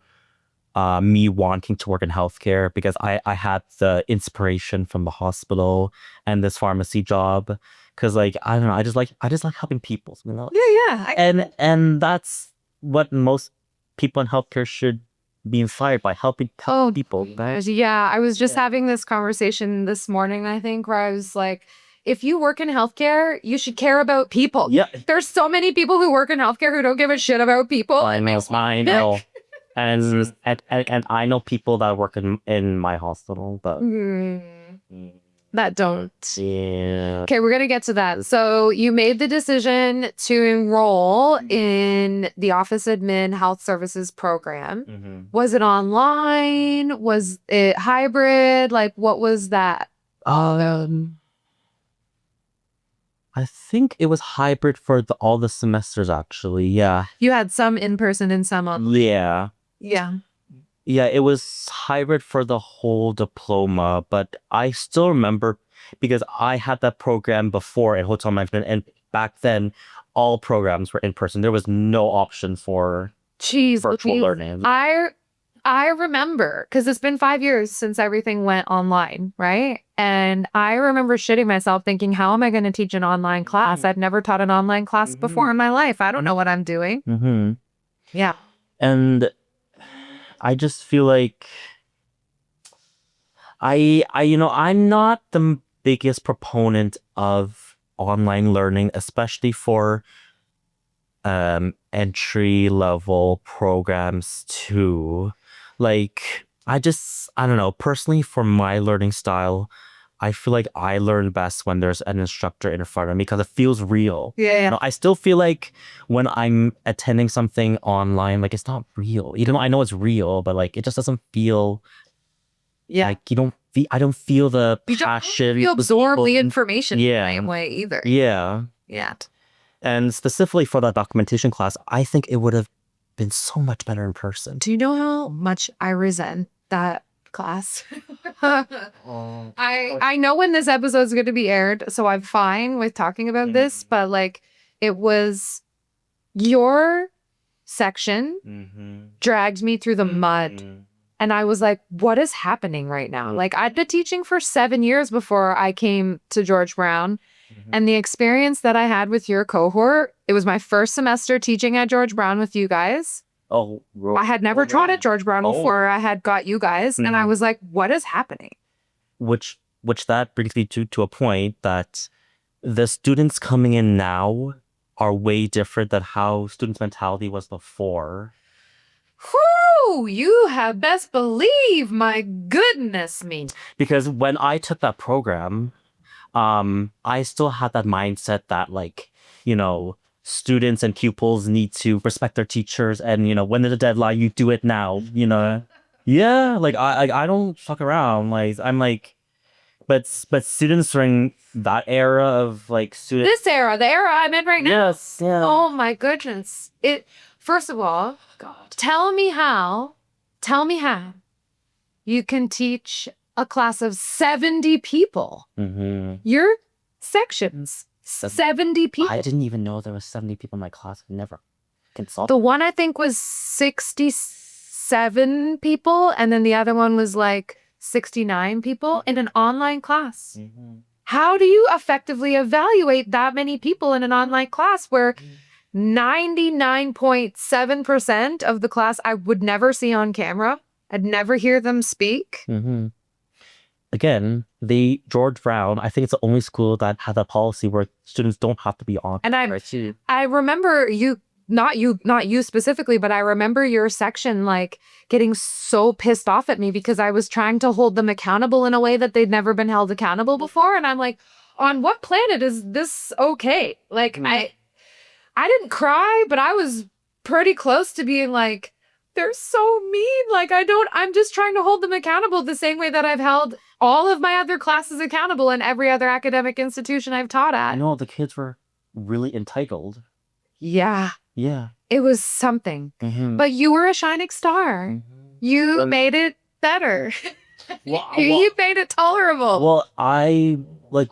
me wanting to work in healthcare, because I had the inspiration from the hospital and this pharmacy job, because like I don't know, I just like helping people, Yeah. and that's what most people in healthcare should be inspired by, helping people. Right? Yeah, I was just having this conversation this morning, I think, where I was like, if you work in healthcare, you should care about people. Yeah. There's so many people who work in healthcare who don't give a shit about people. I know. And I know people that work in my hospital, but that don't. Yeah. Okay, we're gonna get to that. So you made the decision to enroll in the office admin health services program. Mm-hmm. Was it online? Was it hybrid? Like, what was that? I think it was hybrid for all the semesters, actually. Yeah. You had some in person and some on. Yeah. Yeah. Yeah, it was hybrid for the whole diploma, but I still remember because I had that program before in hotel management, and back then all programs were in person. There was no option for virtual learning. I remember, because it's been 5 years since everything went online, right? And I remember shitting myself thinking, how am I going to teach an online class? I've never taught an online class before in my life. I don't know what I'm doing. Mm-hmm. Yeah. And I just feel like I'm not the biggest proponent of online learning, especially for entry level programs too. Like I don't know, personally, for my learning style, I feel like I learn best when there's an instructor in front of me, because it feels real. Yeah. I still feel like when I'm attending something online, like it's not real. Even though I know it's real, but like it just doesn't feel like you don't I don't feel the You don't passion. you absorb the people- information Yeah. the same way either. Yeah. Yeah. And specifically for that documentation class, I think it would have been so much better in person. Do you know how much I resent that class? I know when this episode is going to be aired, so I'm fine with talking about this, but like it was your section dragged me through the mud. And I was like, what is happening right now? Like I'd been teaching for 7 years before I came to George Brown. And the experience that I had with your cohort, it was my first semester teaching at George Brown with you guys. Oh, I had never taught at George Brown before I had got you guys. And I was like, what is happening? which that brings me to a point that the students coming in now are way different than how students' mentality was before. Whew, you have best believe, my goodness me. Because when I took that program, I still had that mindset that like, you know, students and pupils need to respect their teachers, and you know, when there's a deadline, you do it now. You know, yeah, like I don't fuck around. Like I'm like, but students during that era of like students. This era, the era I'm in right now. Yes, yeah. Oh my goodness. First of all, God, tell me how you can teach a class of 70 people. Your sections, 70 people. I didn't even know there was 70 people in my class. I never consulted. The one I think was 67 people, and then the other one was like 69 people in an online class. How do you effectively evaluate that many people in an online class where 99.7% of the class I would never see on camera? I'd never hear them speak. Again, the George Brown, I think it's the only school that had a policy where students don't have to be on. And I remember not you specifically, but I remember your section like getting so pissed off at me because I was trying to hold them accountable in a way that they'd never been held accountable before. And I'm like, on what planet is this okay? Like I didn't cry, but I was pretty close to being like, they're so mean. Like I'm just trying to hold them accountable the same way that I've held all of my other classes accountable in every other academic institution I've taught at. I know the kids were really entitled. Yeah. Yeah. It was something. But you were a shining star. You made it better. You made it tolerable. Well, I like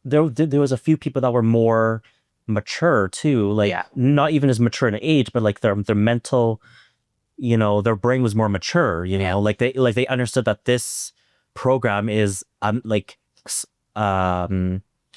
there was a few people that were more mature too, like not even as mature in age, but like their mental, you know, their brain was more mature, you know, like they understood that this program is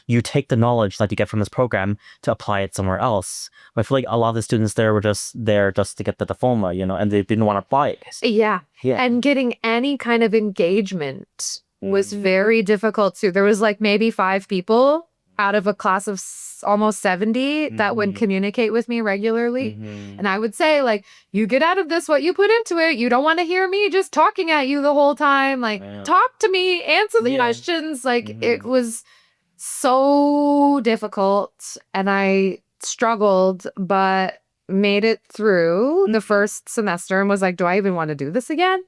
you take the knowledge that you get from this program to apply it somewhere else. But I feel like a lot of the students there were just there just to get the diploma, you know, and they didn't want to apply it. Yeah. And getting any kind of engagement was very difficult too. There was like maybe 5 people out of a class of almost 70 that would communicate with me regularly. And I would say like, you get out of this what you put into it. You don't want to hear me just talking at you the whole time. Like talk to me, answer the questions. Like it was so difficult and I struggled, but made it through the first semester and was like, do I even want to do this again?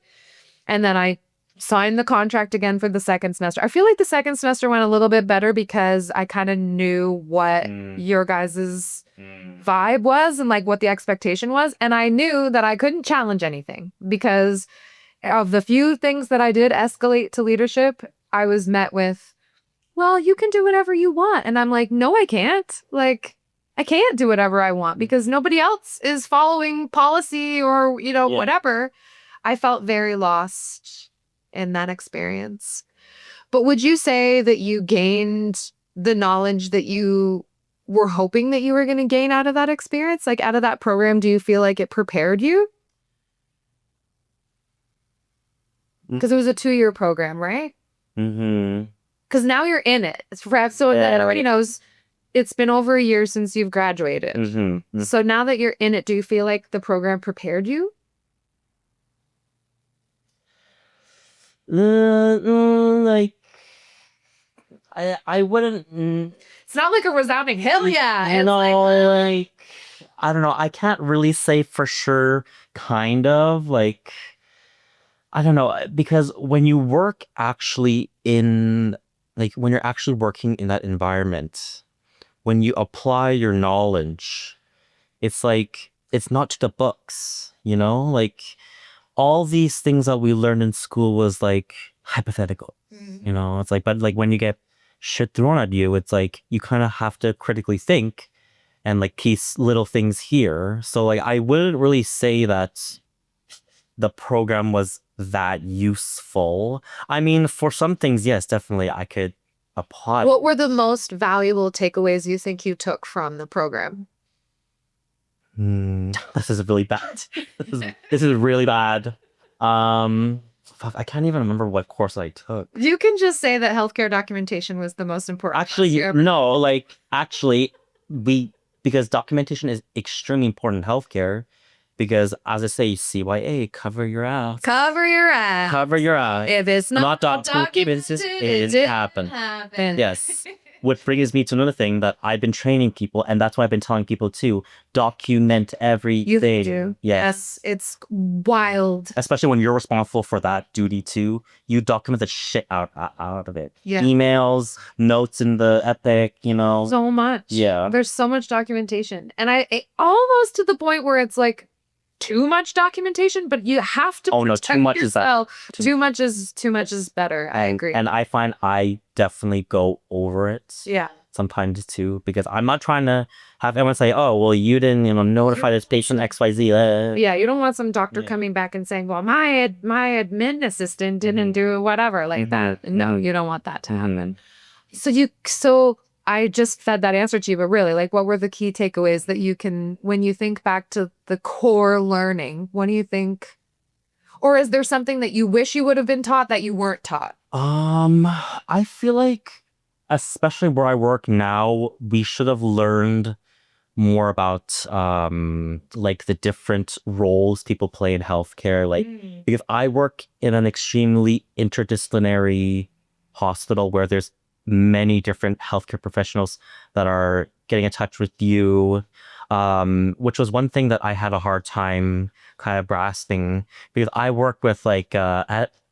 And then I signed the contract again for the second semester. I feel like the second semester went a little bit better because I kind of knew what your guys's vibe was and like what the expectation was. And I knew that I couldn't challenge anything because of the few things that I did escalate to leadership, I was met with, well, you can do whatever you want. And I'm like, no, I can't. Like, I can't do whatever I want because nobody else is following policy or, you know, whatever. I felt very lost in that experience. But would you say that you gained the knowledge that you were hoping that you were going to gain out of that experience? Like out of that program, do you feel like it prepared you? Because it was a 2-year program, right? Because now you're in it. So that already knows it's been over a year since you've graduated. So now that you're in it, do you feel like the program prepared you? Like I wouldn't. It's not like a resounding hell yeah. You know, like I don't know. I can't really say for sure. Kind of like I don't know, because when you work actually in, like, when you're actually working in that environment, when you apply your knowledge, it's like, it's not to the books, you know? Like, all these things that we learned in school was like hypothetical, you know? It's like, but like when you get shit thrown at you, it's like, you kind of have to critically think and like piece little things here. So like, I wouldn't really say that the program was that useful. I mean, for some things, yes, definitely I could apply. What were the most valuable takeaways you think you took from the program? This is really bad. This is really bad. Fuck, I can't even remember what course I took. You can just say that healthcare documentation was the most important. Actually, no, like actually, because documentation is extremely important in healthcare. Because as I say, CYA, cover your ass. Cover your ass. Cover your ass. If it's not documented, it didn't happen. Yes. Which brings me to another thing that I've been training people, and that's why I've been telling people to document everything. You do. Yes. It's wild. Especially when you're responsible for that duty too. You document the shit out of it. Yeah. Emails, notes in the Epic, you know. So much. Yeah. There's so much documentation. And I almost to the point where it's like too much documentation, but you have to too much yourself. Too much is better. I agree. And I find I definitely go over it. Yeah. Sometimes too, because I'm not trying to have everyone say, "Oh, well, you didn't, notify this patient XYZ." Yeah, you don't want some doctor coming back and saying, "Well, my admin assistant didn't do whatever like that." No, you don't want that to happen. So I just fed that answer to you, but really, like, what were the key takeaways that you can, when you think back to the core learning, what do you think? Or is there something that you wish you would have been taught that you weren't taught? I feel like, especially where I work now, we should have learned more about like the different roles people play in healthcare. Like, because I work in an extremely interdisciplinary hospital where there's many different healthcare professionals that are getting in touch with you, which was one thing that I had a hard time kind of grasping, because I work with like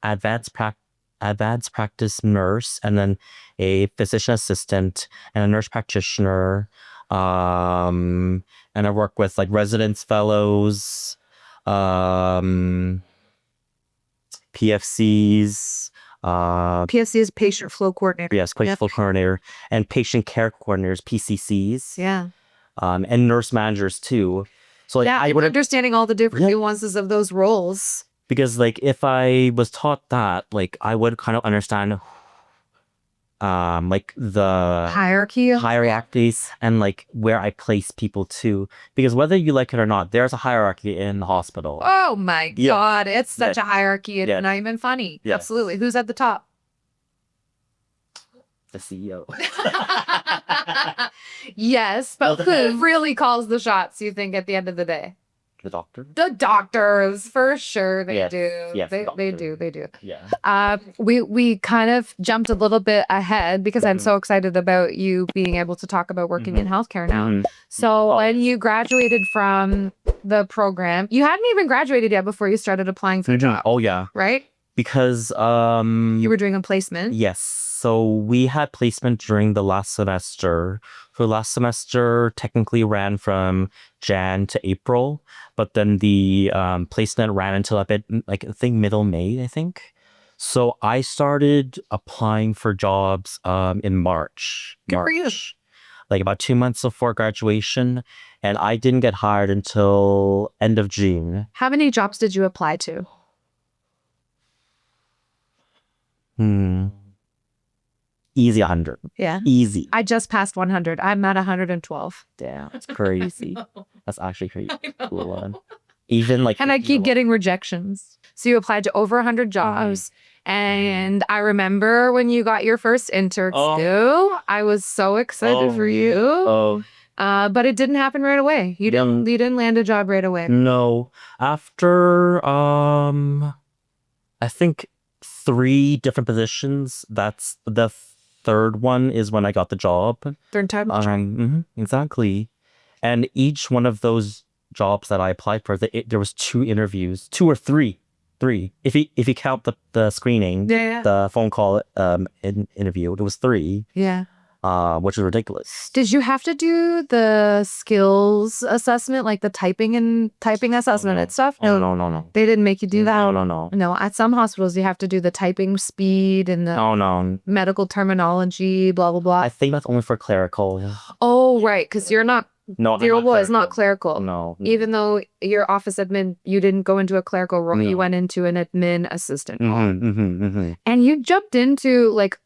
advanced practice nurse, and then a physician assistant and a nurse practitioner, and I work with like residence fellows, PFCs. PFC is patient flow coordinator. Yes, patient flow coordinator, and patient care coordinators, PCCs. Yeah. And nurse managers too. So like, I would understanding all the different nuances of those roles. Because like if I was taught that, like I would kind of understand like the hierarchies and like where I place people too. Because whether you like it or not, there's a hierarchy in the hospital. Oh my God. It's such a hierarchy. It's not even funny. Yeah. Absolutely. Who's at the top? The CEO. Yes, but who really calls the shots, you think, at the end of the day? The doctor? The doctors, for sure. They do. Yes, they do. Yeah. We kind of jumped a little bit ahead because I'm so excited about you being able to talk about working in healthcare now. So when you graduated from the program, you hadn't even graduated yet before you started applying for a job. Oh yeah. Right? Because you were doing a placement. Yes. So we had placement during the last semester. So last semester technically ran from Jan to April, but then the placement ran until a bit, like I think middle May, I think. So I started applying for jobs in March. Good for you. Like about 2 months before graduation, and I didn't get hired until end of June. How many jobs did you apply to? Easy 100. Yeah. Easy. I just passed 100. I'm at 112. Damn, that's crazy. That's actually crazy. Cool one. Even like. And I keep getting rejections. So you applied to over 100 jobs. And I remember when you got your first interview, I was so excited for you. But it didn't happen right away. You didn't land a job right away. No. After I think 3 different positions, that's the third one is when I got the job. Third time? Exactly. And each one of those jobs that I applied for, there was 2 interviews, 2 or 3. 3. If you count the screening, Yeah. the phone call interview, it was 3. Yeah. Which is ridiculous. Did you have to do the skills assessment, like the typing assessment and stuff? No. They didn't make you do that? No. No, at some hospitals you have to do the typing speed and the No. medical terminology, blah, blah, blah. I think that's only for clerical. Yeah. Oh, right, because you're not, No, your role is not clerical. No. Even though your office admin, you didn't go into a clerical role, you went into an admin assistant role. And you jumped into like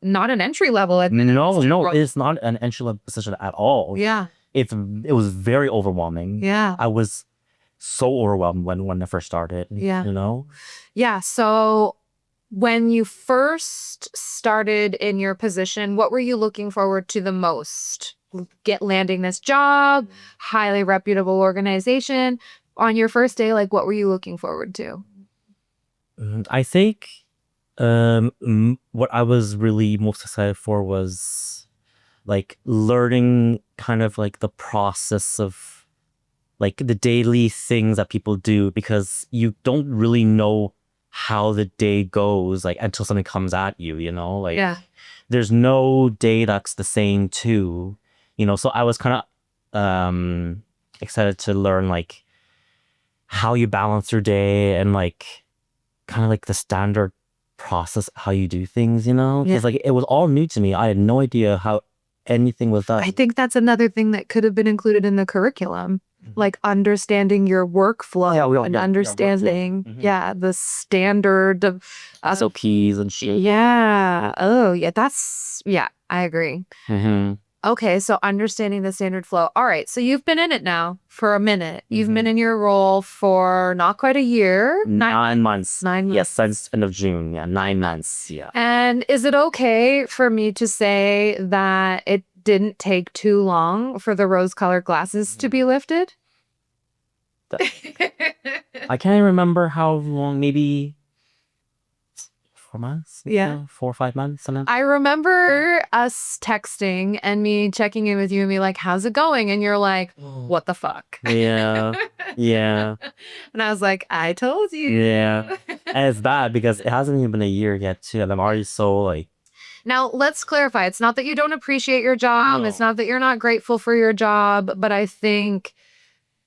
not an entry level admin. No, it's not an entry level position at all. Yeah. It was very overwhelming. Yeah. I was so overwhelmed when I first started. Yeah. You know? Yeah. So when you first started in your position, what were you looking forward to the most? Landing this job, highly reputable organization. On your first day, like what were you looking forward to? I think what I was really most excited for was like learning kind of like the process of like the daily things that people do, because you don't really know how the day goes like until something comes at you, you know, like there's no day that's the same too, you know. So I was kind of excited to learn like how you balance your day and like kind of like the standard process how you do things, you know, because like it was all new to me. I had no idea how anything was done. I think that's another thing that could have been included in the curriculum, like understanding your workflow and understanding the standard of SOPs and shit. Yeah. Oh yeah, I agree. Okay, so understanding the standard flow. All right, so you've been in it now for a minute. You've been in your role for not quite a year. 9 months. 9 months. Yes, since end of June. Yeah, 9 months. Yeah. And is it okay for me to say that it didn't take too long for the rose-colored glasses to be lifted? I can't remember how long, maybe 4 months? Yeah. 4 or 5 months. Something. I remember us texting and me checking in with you and be like, how's it going? And you're like, what the fuck? Yeah. And I was like, I told you. Yeah. And it's bad because it hasn't even been a year yet too. And I'm already so like. Now, let's clarify. It's not that you don't appreciate your job. It's not that you're not grateful for your job. But I think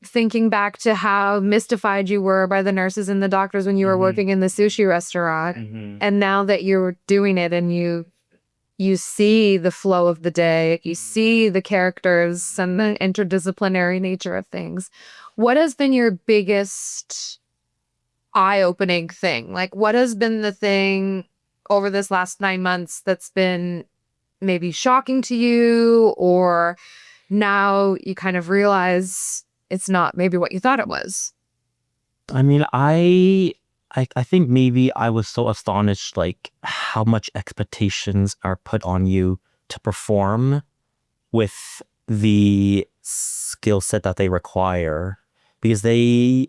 thinking back to how mystified you were by the nurses and the doctors when you were working in the sushi restaurant, and now that you're doing it and you see the flow of the day, you see the characters and the interdisciplinary nature of things, what has been your biggest eye-opening thing? Like, what has been the thing over this last 9 months that's been maybe shocking to you, or now you kind of realize it's not maybe what you thought it was? I mean, I think maybe I was so astonished like how much expectations are put on you to perform with the skill set that they require, because they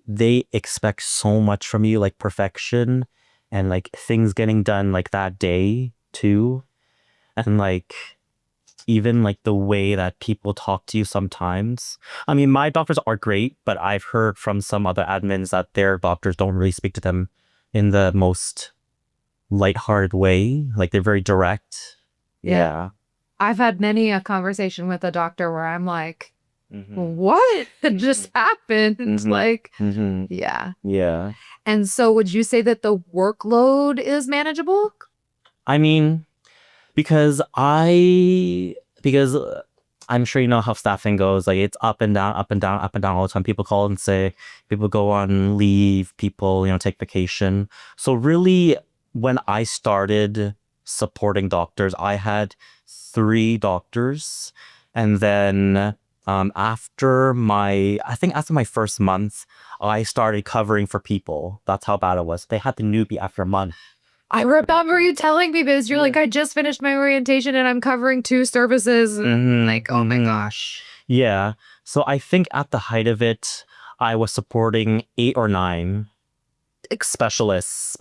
expect so much from you, like perfection and like things getting done like that day too, and like even like the way that people talk to you sometimes. I mean, my doctors are great, but I've heard from some other admins that their doctors don't really speak to them in the most lighthearted way. Like they're very direct. Yeah. I've had many a conversation with a doctor where I'm like, what just happened? Like, yeah. And so would you say that the workload is manageable? I mean, because I'm sure you know how staffing goes. Like it's up and down all the time. People call and say, people go on leave, people, you know, take vacation. So really, when I started supporting doctors, I had 3 doctors. And then after my first month, I started covering for people. That's how bad it was. They had the newbie after a month. I remember you telling me this. You're like, I just finished my orientation and I'm covering 2 services. Like, oh my gosh. Yeah. So I think at the height of it, I was supporting 8 or 9 specialists.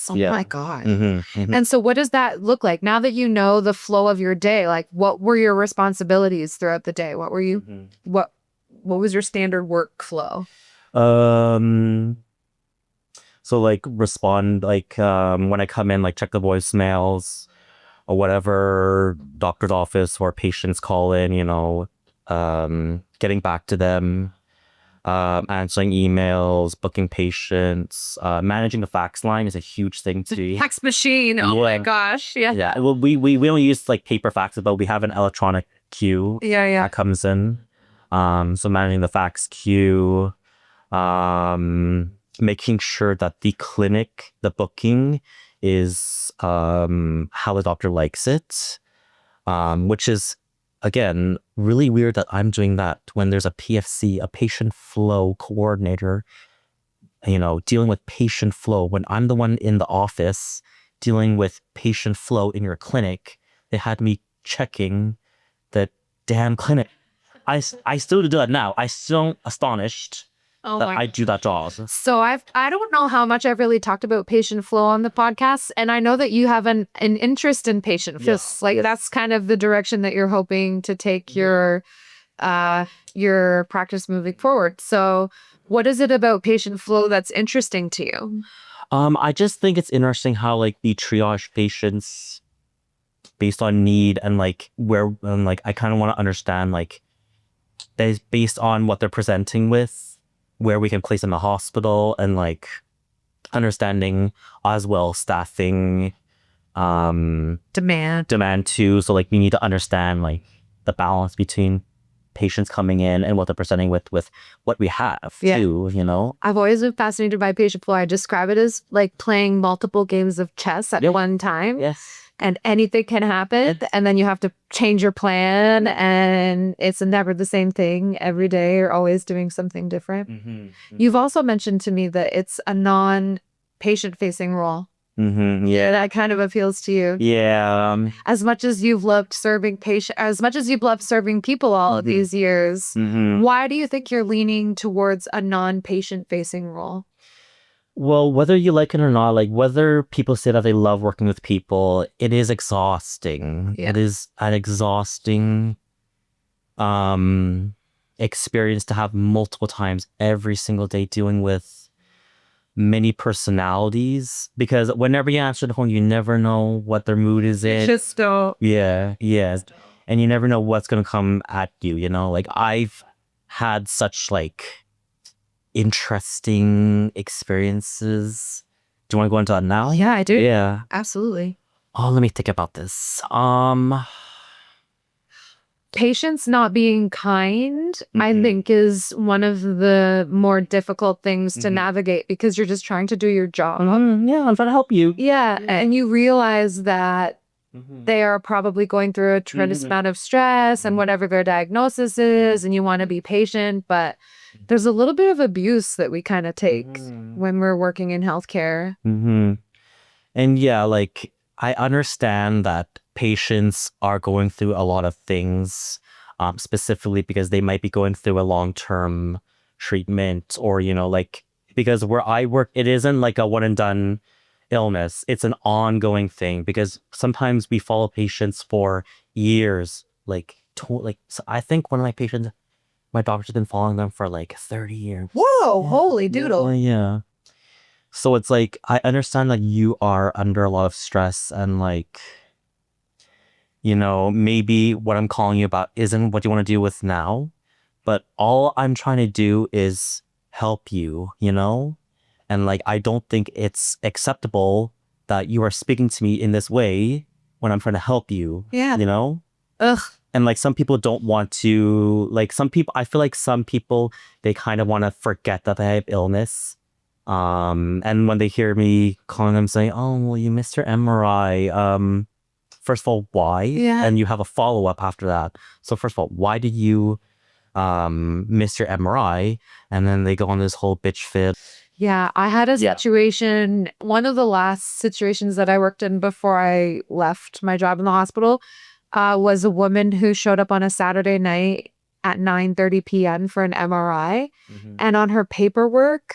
Oh my God. And so what does that look like? Now that you know the flow of your day, like what were your responsibilities throughout the day? What were you, what was your standard workflow? So like respond like when I come in, like check the voicemails or whatever, doctor's office or patients call in, getting back to them, answering emails, booking patients, managing the fax line is a huge thing too. Fax machine. Oh my gosh. Yeah. Yeah. Well, we don't use like paper faxes, but we have an electronic queue Yeah. that comes in. So managing the fax queue, making sure that the clinic, the booking is how the doctor likes it, which is again really weird that I'm doing that when there's a PFC, a patient flow coordinator, dealing with patient flow when I'm the one in the office dealing with patient flow in your clinic. They had me checking the damn clinic. I still do that now. I still astonished that I do that job. So I don't know how much I've really talked about patient flow on the podcast, and I know that you have an interest in patient flow. Yes. Like that's kind of the direction that you're hoping to take your practice moving forward. So what is it about patient flow that's interesting to you? I just think it's interesting how like we triage patients based on need and like where and like I kind of want to understand like that is based on what they're presenting with, where we can place them in the hospital and like understanding as well staffing, demand too. So like we need to understand like the balance between patients coming in and what they're presenting with what we have too. I've always been fascinated by patient flow. I describe it as like playing multiple games of chess at one time. Yes. And anything can happen. And then you have to change your plan. And it's never the same thing every day. You're always doing something different. You've also mentioned to me that it's a non-patient facing role. Yeah. That kind of appeals to you. Yeah. As much as you've loved serving people all of these years, why do you think you're leaning towards a non-patient facing role? Well, whether you like it or not, like whether people say that they love working with people, it is exhausting. Yeah. It is an exhausting experience to have multiple times every single day dealing with many personalities, because whenever you answer the phone, you never know what their mood is in. Just don't. Yeah. And you never know what's gonna come at you, like I've had such like interesting experiences. Do you want to go into that now? Yeah, I do. Yeah. Absolutely. Oh, let me think about this. Patients not being kind, I think, is one of the more difficult things to navigate because you're just trying to do your job. Yeah, I'm trying to help you. Yeah. And you realize that they are probably going through a tremendous amount of stress and whatever their diagnosis is, and you want to be patient, but there's a little bit of abuse that we kind of take when we're working in healthcare. And yeah, like I understand that patients are going through a lot of things, specifically because they might be going through a long-term treatment or, like because where I work, it isn't like a one and done illness. It's an ongoing thing because sometimes we follow patients for years. So I think one of my patients, my doctor's been following them for like 30 years. Whoa, holy doodle. Yeah. So it's like, I understand that you are under a lot of stress and like, maybe what I'm calling you about isn't what you want to deal with now, but all I'm trying to do is help you, And like, I don't think it's acceptable that you are speaking to me in this way when I'm trying to help you. Yeah. Ugh. And like some people don't want to, I feel like some people, they kind of want to forget that they have illness. And when they hear me calling them saying, oh, well, you missed your MRI. First of all, why? Yeah. And you have a follow-up after that. So first of all, why did you miss your MRI? And then they go on this whole bitch fit. Yeah, I had a situation, one of the last situations that I worked in before I left my job in the hospital, was a woman who showed up on a Saturday night at 9:30 p.m. for an MRI. And on her paperwork,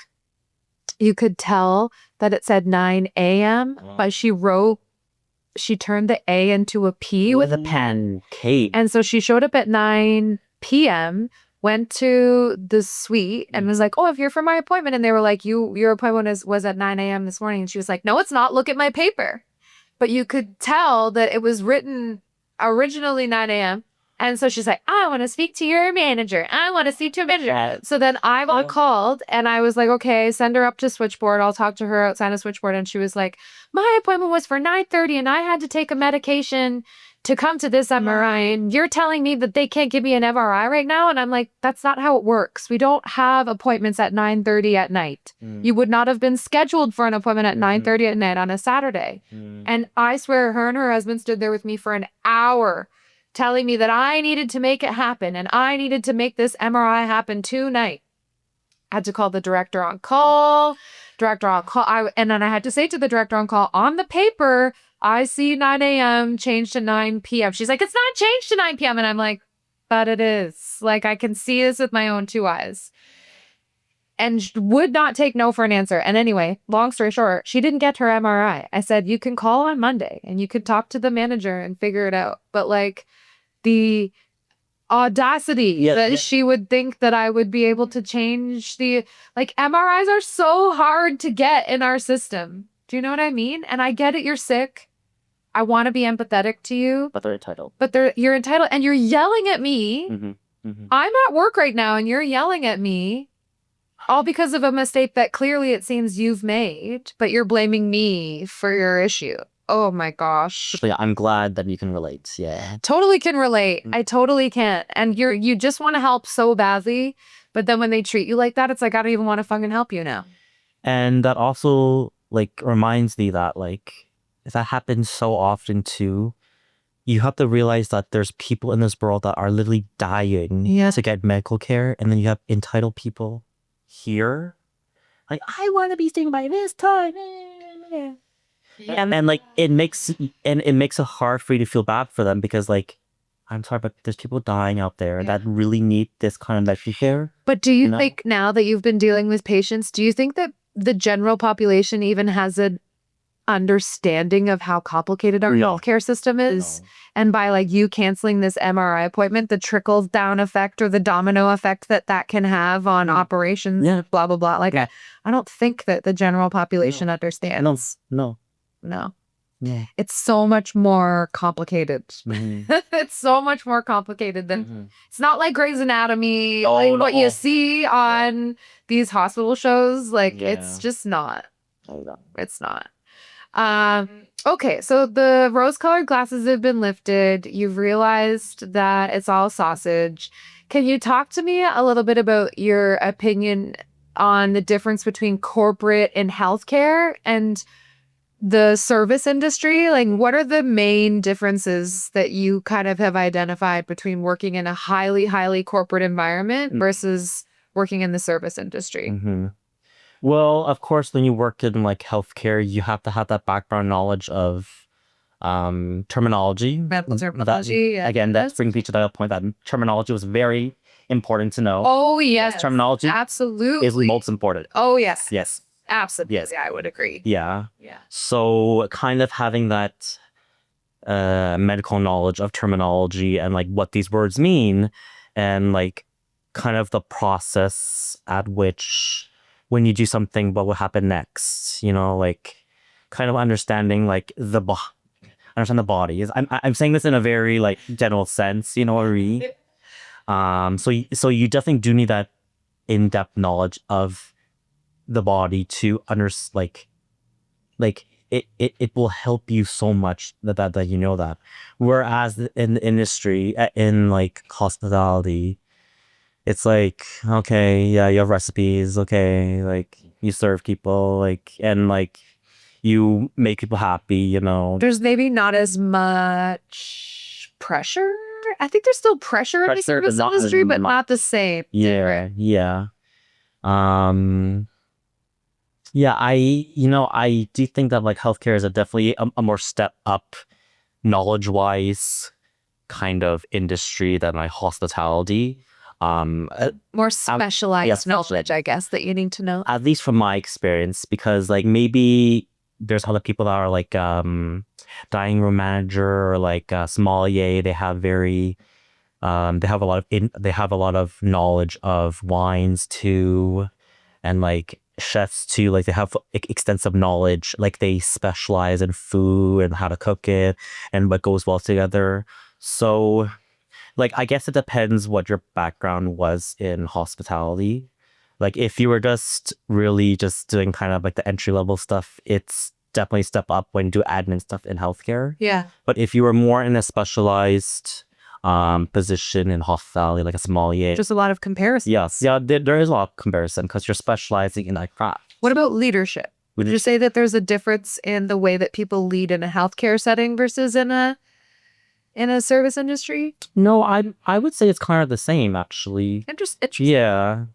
you could tell that it said 9 a.m., but she turned the A into a P with a pen. Kate. And so she showed up at 9 p.m., went to the suite and was like, oh, I'm here for my appointment. And they were like, your appointment was at 9 a.m. this morning. And she was like, no, it's not. Look at my paper. But you could tell that it was written originally 9 a.m. And so she's like, I want to speak to your manager. I want to speak to a manager. So then I called and I was like, okay, send her up to switchboard. I'll talk to her outside of switchboard. And she was like, my appointment was for 9:30 and I had to take a medication to come to this MRI. And you're telling me that they can't give me an MRI right now? And I'm like, that's not how it works. We don't have appointments at 9:30 at night. You would not have been scheduled for an appointment at 9:30 at night on a Saturday. And I swear her and her husband stood there with me for an hour telling me that I needed to make it happen and I needed to make this MRI happen tonight. I had to call the director on call. And then I had to say to the director on call, on the paper, I see 9 a.m. changed to 9 p.m. She's like, it's not changed to 9 p.m. And I'm like, but it is. Like, I can see this with my own two eyes. And would not take no for an answer. And anyway, long story short, she didn't get her MRI. I said, you can call on Monday and you could talk to the manager and figure it out. But like the audacity that she would think that I would be able to change like MRIs are so hard to get in our system. Do you know what I mean? And I get it. You're sick. I want to be empathetic to you. But they're entitled. You're entitled and you're yelling at me. I'm at work right now and you're yelling at me. All because of a mistake that clearly it seems you've made, but you're blaming me for your issue. Oh my gosh. Yeah, I'm glad that you can relate. Yeah. Totally can relate. I totally can't. And you just want to help so badly, but then when they treat you like that, it's like, I don't even want to fucking help you now. And that also like reminds me that like that happens so often too. You have to realize that there's people in this world that are literally dying to get medical care, and then you have entitled people here like, I want to be staying by this time. And like it makes it hard for you to feel bad for them because like, I'm sorry, but there's people dying out there that really need this kind of medical care. But do you think now that you've been dealing with patients, do you think that the general population even has an understanding of how complicated our healthcare system is? And by like you canceling this MRI appointment, the trickle down effect or the domino effect that can have on operations, blah, blah, blah. Like, I don't think that the general population understands. No. Yeah. It's so much more complicated. It's so much more complicated than it's not like Grey's Anatomy, what you see on these hospital shows. Like, it's just not. It's not. Okay, so the rose-colored glasses have been lifted. You've realized that it's all sausage. Can you talk to me a little bit about your opinion on the difference between corporate and healthcare and the service industry? Like, what are the main differences that you kind of have identified between working in a highly, highly corporate environment versus working in the service industry? Well, of course, when you work in like healthcare, you have to have that background knowledge of terminology. Medical terminology. Again, that brings me to the point that terminology was very important to know. Oh, yes. Terminology absolutely is most important. Oh, yes. Yes. Absolutely. Yes. I would agree. Yeah. So kind of having that medical knowledge of terminology and like what these words mean and like kind of the process at which when you do something, what will happen next? You know, like kind of understanding like understand the body. I'm saying this in a very like general sense, you know what I mean? So you definitely do need that in-depth knowledge of the body to it will help you so much that you know that. Whereas in the industry, in like hospitality, it's like, okay, yeah, you have recipes, okay, like you serve people, like, and like you make people happy, you know. There's maybe not as much pressure. I think there's still pressure in the service industry, but not the same. Yeah. I do think that like healthcare is definitely a more step up knowledge-wise kind of industry than like hospitality. More specialized knowledge, I guess, that you need to know. At least from my experience, because like maybe there's other people that are like dining room manager or like sommelier. They have very They have a lot of knowledge of wines too, and like chefs too. Like they have extensive knowledge. Like they specialize in food and how to cook it and what goes well together. So, like, I guess it depends what your background was in hospitality. Like if you were just really just doing kind of like the entry level stuff, it's definitely step up when you do admin stuff in healthcare. Yeah. But if you were more in a specialized position in hospitality, like a sommelier, Just a lot of comparison. yes, yeah, there is a lot of comparison because you're specializing in that craft. What about leadership? Would you say that there's a difference in the way that people lead in a healthcare setting versus in a service industry? No, I would say it's kind of the same actually. Interesting. Yeah,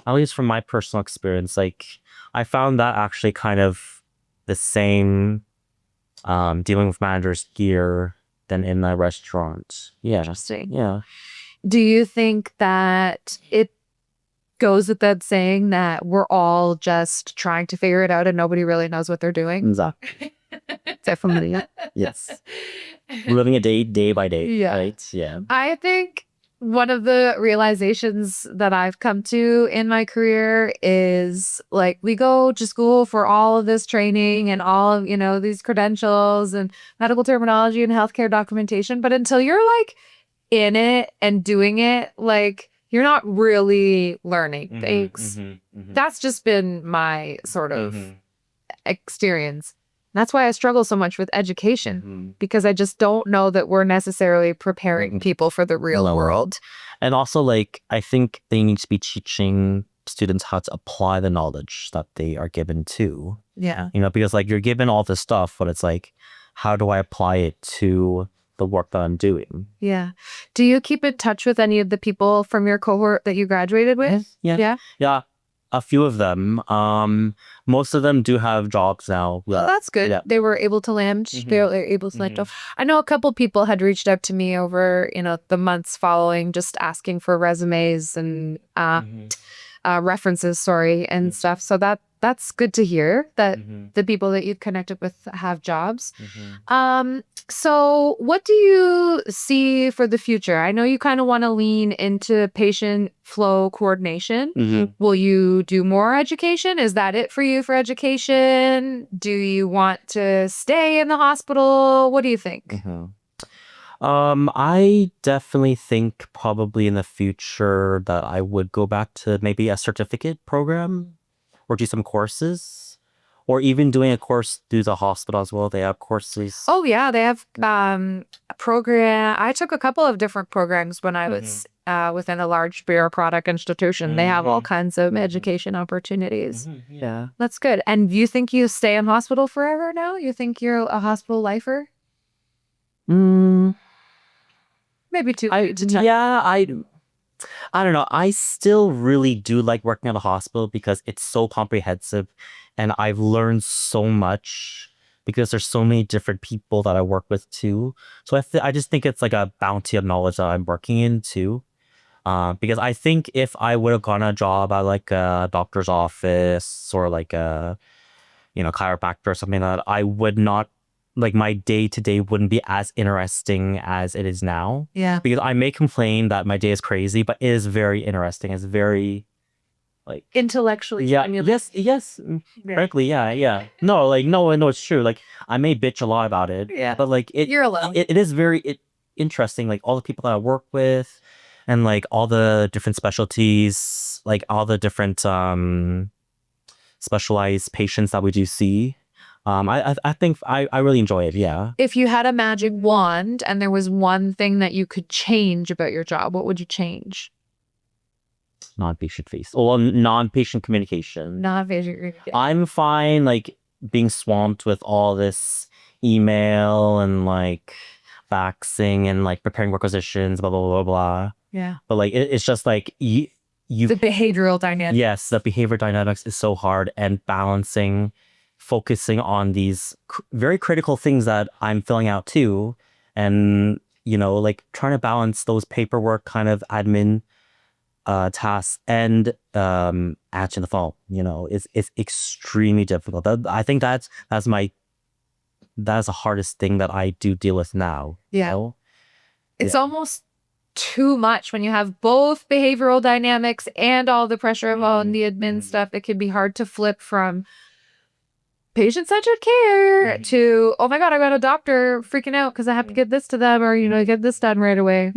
at least from my personal experience, like I found that actually kind of the same dealing with managers here than in a restaurant. Yeah. Interesting. Yeah. Do you think that it goes with that saying that we're all just trying to figure it out and nobody really knows what they're doing? Exactly. Definitely. Yes. We're living a day by day. Yeah. Right? Yeah. I think one of the realizations that I've come to in my career is like we go to school for all of this training and all of, these credentials and medical terminology and healthcare documentation. But until you're like in it and doing it, like you're not really learning things. That's just been my sort of experience. That's why I struggle so much with education because I just don't know that we're necessarily preparing people for the real world. And also, like, I think they need to be teaching students how to apply the knowledge that they are given too. Yeah. Because like you're given all this stuff, but it's like, how do I apply it to the work that I'm doing? Yeah. Do you keep in touch with any of the people from your cohort that you graduated with? Yeah. A few of them. Most of them do have jobs now. Well, that's good. Yeah. They were able to land. They were able to land. I know a couple people had reached out to me over, the months following, just asking for resumes and references, and stuff. So that's good to hear that the people that you've connected with have jobs. So what do you see for the future? I know you kind of want to lean into patient flow coordination. Will you do more education? Is that it for you for education? Do you want to stay in the hospital? What do you think? I definitely think probably in the future that I would go back to maybe a certificate program or do some courses. Or even doing a course through the hospital as well. They have courses. Oh, yeah. They have a program. I took a couple of different programs when I was within a large bureaucratic institution. They have all kinds of education opportunities. Yeah. That's good. And you think you stay in hospital forever now? You think you're a hospital lifer? Maybe too. I don't know. I still really do like working at a hospital because it's so comprehensive and I've learned so much because there's so many different people that I work with too. So I just think it's like a bounty of knowledge that I'm working in too. Because I think if I would have gotten a job at like a doctor's office or like a, chiropractor or something like that, I would not, like my day-to-day wouldn't be as interesting as it is now. Yeah. Because I may complain that my day is crazy, but it is very interesting. It's very like intellectually. Yeah. Yes. Frankly, yeah. No, it's true. Like I may bitch a lot about it. Yeah. But like you're alone. It is very interesting. Like all the people that I work with, and like all the different specialties, like all the different specialized patients that we do see. I think I really enjoy it. Yeah. If you had a magic wand and there was one thing that you could change about your job, what would you change? Non-patient face or non-patient communication. Non-patient communication. I'm fine like being swamped with all this email and like faxing and like preparing requisitions, blah blah blah blah. Yeah. But like it's just like you the behavioral dynamics. Yes, the behavior dynamics is so hard and focusing on these very critical things that I'm filling out too. And, like trying to balance those paperwork kind of admin tasks and answering the phone, it's extremely difficult. I think that's the hardest thing that I do deal with now. Yeah. It's almost too much when you have both behavioral dynamics and all the pressure of on the admin stuff. It can be hard to flip from patient-centered care to, oh my God, I got a doctor freaking out because I have to get this to them or, get this done right away.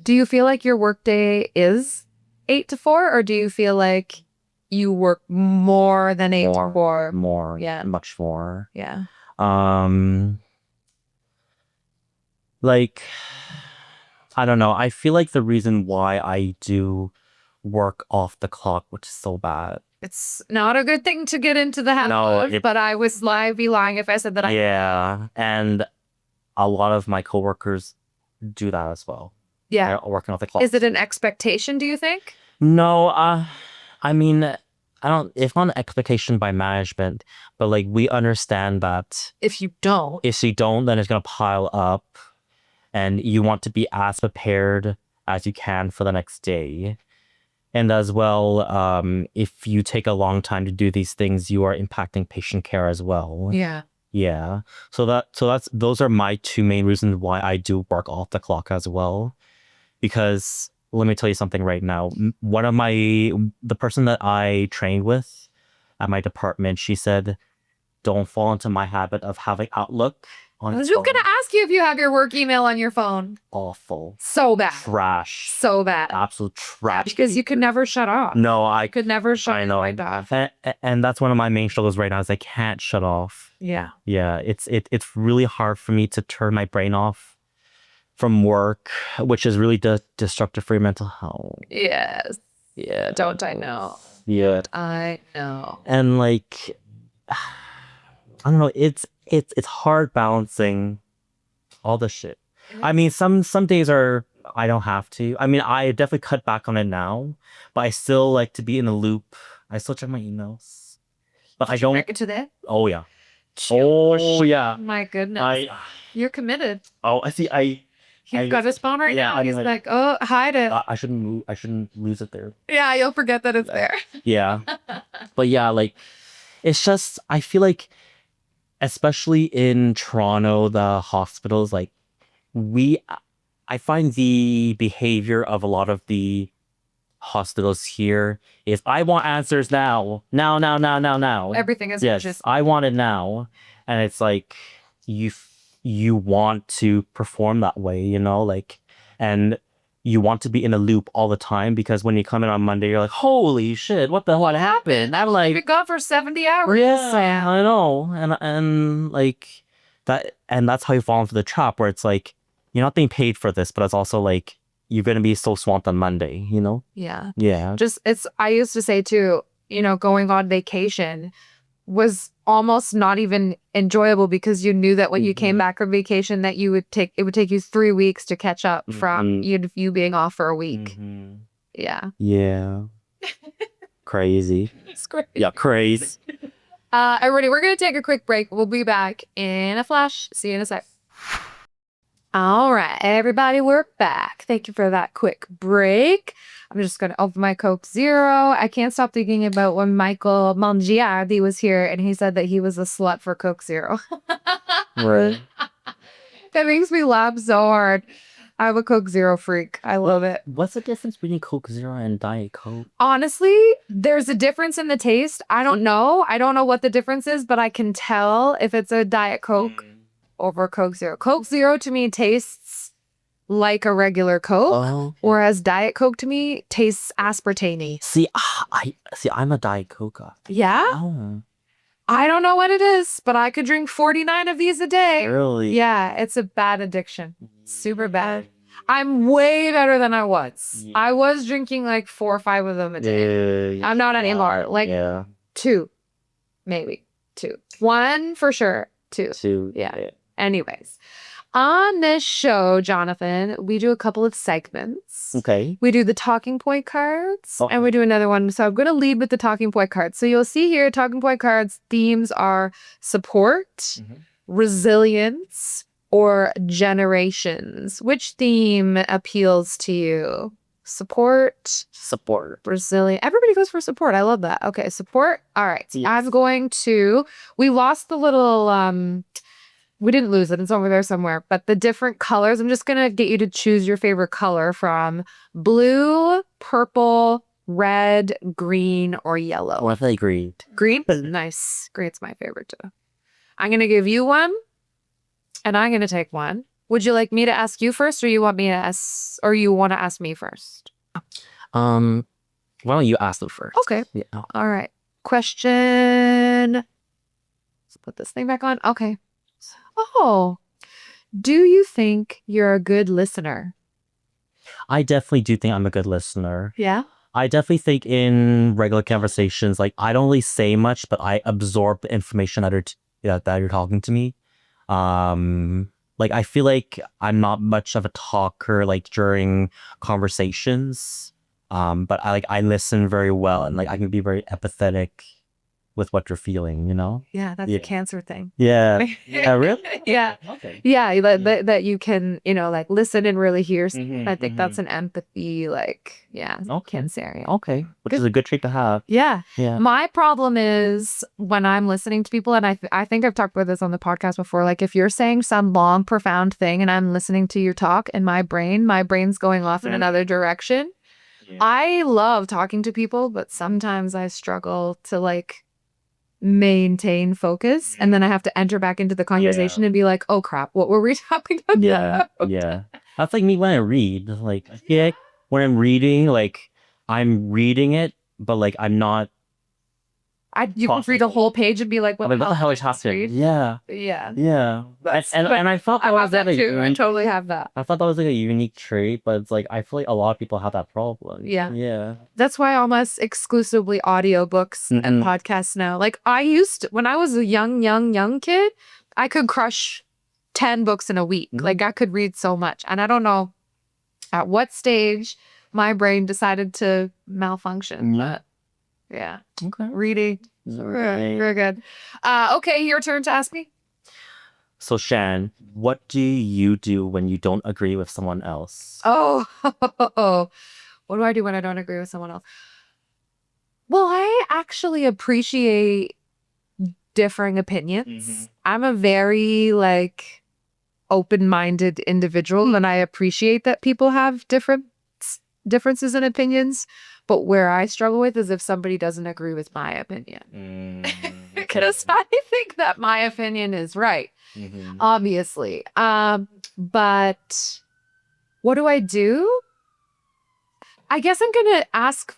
Do you feel like your workday is 8 to 4 or do you feel like you work more than 8 to 4? More. Yeah. Much more. Yeah. Like, I don't know. I feel like the reason why I do work off the clock, which is so bad. It's not a good thing to get into the habit of, but I'd be lying if I said that. Yeah, and a lot of my coworkers do that as well. Yeah. They're working off the clock. Is it an expectation, do you think? No, I mean, it's not an expectation by management, but like we understand that if you don't, then it's gonna pile up and you want to be as prepared as you can for the next day. And as well, if you take a long time to do these things, you are impacting patient care as well. Yeah. Yeah. So those are my two main reasons why I do work off the clock as well. Because let me tell you something right now. The person that I trained with at my department, she said, don't fall into my habit of having Outlook on your phone. I was just going to ask you if you have your work email on your phone. Awful. So bad. Trash. So bad. Absolute trash. Because you could never shut off. No, I could never shut off. And that's one of my main struggles right now is I can't shut off. Yeah. Yeah. It's really hard for me to turn my brain off from work, which is really destructive for your mental health. Yes. Yeah. Don't I know? Yeah. I know. And like, I don't know. It's hard balancing all the shit. I mean, some days I don't have to. I mean, I definitely cut back on it now, but I still like to be in the loop. I still check my emails, but I don't. Break it to that? Oh yeah. Oh yeah. My goodness. You're committed. Oh, I see. You've got his phone right now. He's like, oh, hide it. I shouldn't lose it there. Yeah, you'll forget that it's there. Yeah, but yeah, like it's just I feel like, especially in Toronto, the hospitals, like I find the behavior of a lot of the hospitals here is I want answers now. Everything is just I want it now, and it's like you want to perform that way, like, and you want to be in a loop all the time because when you come in on Monday, you're like, holy shit, what happened? I'm like, you're gone for 70 hours. Yeah, I know, and like that, and that's how you fall into the trap where it's like you're not being paid for this, but it's also like you're gonna be so swamped on Monday, Yeah. Yeah. I used to say too, going on vacation was almost not even enjoyable because you knew that when you came back from vacation that it would take you 3 weeks to catch up from you being off for a week. Yeah. Yeah. Crazy. It's great. Yeah, crazy. Everybody, we're going to take a quick break. We'll be back in a flash. See you in a sec. All right, everybody, we're back. Thank you for that quick break. I'm just going to open my Coke Zero. I can't stop thinking about when Michael Mangiardi was here and he said that he was a slut for Coke Zero. Right. That makes me laugh so hard. I'm a Coke Zero freak. I love it. What's the difference between Coke Zero and Diet Coke? Honestly, there's a difference in the taste. I don't know. I don't know what the difference is, but I can tell if it's a Diet Coke over Coke Zero. Coke Zero to me tastes like a regular Coke, whereas Diet Coke to me tastes aspartame-y. See, I'm a Diet Coke guy. Yeah? Oh. I don't know what it is, but I could drink 49 of these a day. Really? Yeah, it's a bad addiction. Super bad. I'm way better than I was. Yeah. I was drinking like 4 or 5 of them a day. Yeah. I'm not anymore. Like 2, maybe 2. 1 for sure. 2. Yeah. Anyways, on this show, Jonathan, we do a couple of segments. Okay. We do the talking point cards and we do another one. So I'm going to lead with the talking point cards. So you'll see here, talking point cards themes are support, resilience, or generations. Which theme appeals to you? Support, resilient. Everybody goes for support. I love that. Okay, support. All right. So we lost the little we didn't lose it. It's over there somewhere. But the different colors, I'm just going to get you to choose your favorite color from blue, purple, red, green, or yellow. Oh, I feel like green. Green? Nice. Green's my favorite too. I'm going to give you one and I'm going to take one. Would you like me to ask you first or you want to ask me first? Why don't you ask them first? Okay. Yeah. All right. Question. Let's put this thing back on. Okay. Oh, do you think you're a good listener? I definitely do think I'm a good listener. Yeah. I definitely think in regular conversations, like I don't really say much, but I absorb the information that you're talking to me. Like I feel like I'm not much of a talker like during conversations. But I listen very well and like I can be very empathetic with what you're feeling, you know? Yeah, that's Yeah. a Cancer thing. Yeah. Yeah, really? Yeah. Okay. Yeah, that you can, like listen and really hear. I think that's an empathy, like, yeah, Okay. Cancerian. Okay. Which is a good trait to have. Yeah. Yeah. My problem is when I'm listening to people, and I think I've talked about this on the podcast before, like if you're saying some long, profound thing and I'm listening to your talk and my brain's going off in another direction. Yeah. I love talking to people, but sometimes I struggle to like maintain focus and then I have to enter back into the conversation and be like, oh crap, what were we talking about? Yeah. That's like me when I read. Like when I'm reading, like I'm reading it, but like I'm not. You can read a whole page and be like, what the hell is happening? Yeah. And I thought I have that too. I totally have that. I thought that was like a unique trait, but it's like I feel like a lot of people have that problem. Yeah. That's why I almost exclusively audiobooks and podcasts now. Like I used to, when I was a young kid, I could crush 10 books in a week. Like I could read so much. And I don't know at what stage my brain decided to malfunction. But yeah. Okay. Reading. Very good. Okay, your turn to ask me. So Shan, what do you do when you don't agree with someone else? Oh, what do I do when I don't agree with someone else? Well, I actually appreciate differing opinions. I'm a very like open-minded individual and I appreciate that people have differences in opinions. But where I struggle with is if somebody doesn't agree with my opinion. Because I think that my opinion is right, obviously. But what do I do? I guess I'm going to ask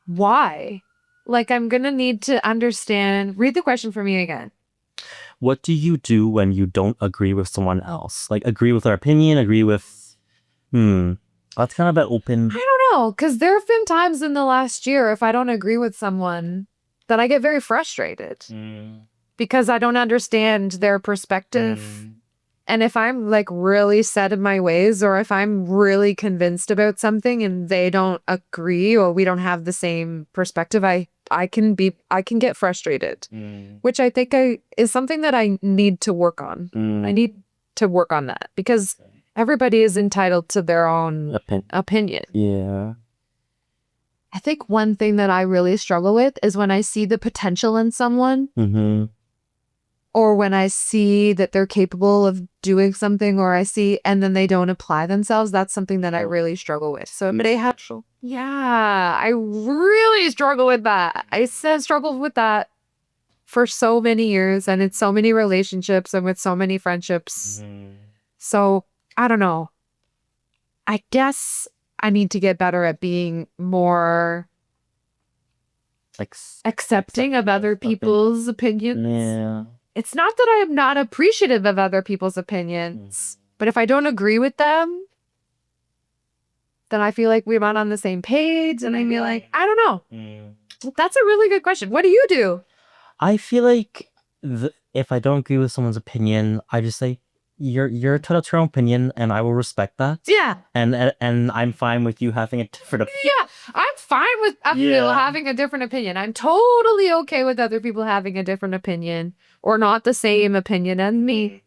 why. Like, I'm going to need to understand. Read the question for me again. What do you do when you don't agree with someone else? Like, agree with their opinion, agree with... That's kind of an open... I don't know, because there have been times in the last year, if I don't agree with someone, that I get very frustrated. Because I don't understand their perspective. And if I'm like really set in my ways, or if I'm really convinced about something and they don't agree or we don't have the same perspective, I can get frustrated, which I think is something that I need to work on. I need to work on that because everybody is entitled to their own opinion. Yeah. I think one thing that I really struggle with is when I see the potential in someone or when I see that they're capable of doing something and then they don't apply themselves. That's something that I really struggle with. So they have, I really struggle with that. I struggled with that for so many years and in so many relationships and with so many friendships. So I don't know. I guess I need to get better at being more accepting of other people's opinions. Yeah. It's not that I am not appreciative of other people's opinions, but if I don't agree with them, then I feel like we're not on the same page and I feel like, I don't know. That's a really good question. What do you do? I feel like if I don't agree with someone's opinion, I just say, you're entitled to your own opinion and I will respect that. Yeah. And I'm fine with you having a different opinion. Yeah. I'm fine with having a different opinion. I'm totally okay with other people having a different opinion or not the same opinion as me.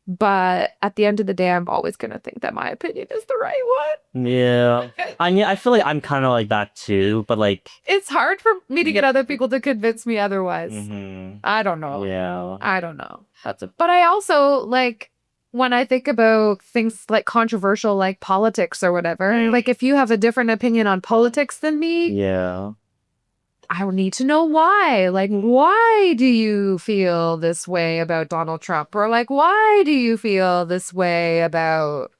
But at the end of the day, I'm always going to think that my opinion is the right one. Yeah. I feel like I'm kind of like that too, but like. It's hard for me to get other people to convince me otherwise. Mhm. I don't know. Yeah. I don't know. But I also like when I think about things like controversial, like politics or whatever, like if you have a different opinion on politics than me, Yeah. I would need to know why. Like, why do you feel this way about Donald Trump? Or like, why do you feel this way about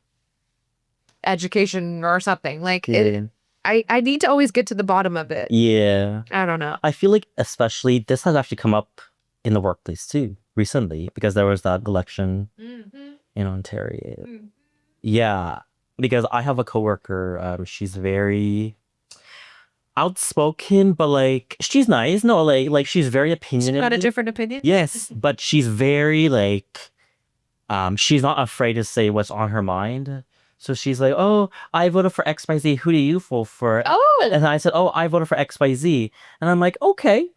education or something? Like, I need to always get to the bottom of it. Yeah. I don't know. I feel like especially this has actually come up in the workplace too recently because there was that election in Ontario. Yeah, because I have a coworker. She's very outspoken, but like she's nice. No, like she's very opinionated. Got a different opinion? Yes, but she's very like she's not afraid to say what's on her mind. So she's like, "Oh, I voted for XYZ. Who do you vote for?" Oh, And I said, "Oh, I voted for XYZ." And I'm like, "Okay,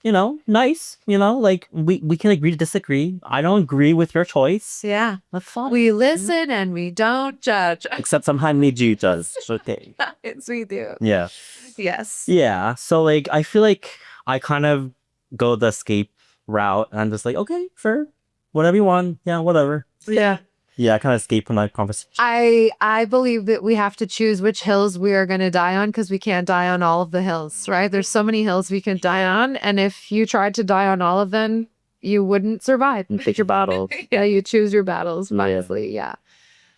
nice. Like we can agree to disagree. I don't agree with your choice. yeah. That's fine. We listen and we don't judge. Except sometimes we do does. Okay. Yes, we do. Yeah. Yes. Yeah. So like I feel like I kind of go the escape route and I'm just like, okay, sure. Whatever you want. Yeah, whatever. Yeah. Yeah, I kind of escape from that conversation. I believe that we have to choose which hills we are going to die on because we can't die on all of the hills, right? There's so many hills we can die on. And if you tried to die on all of them, you wouldn't survive. Pick your battle. Yeah, you choose your battles wisely. Yeah.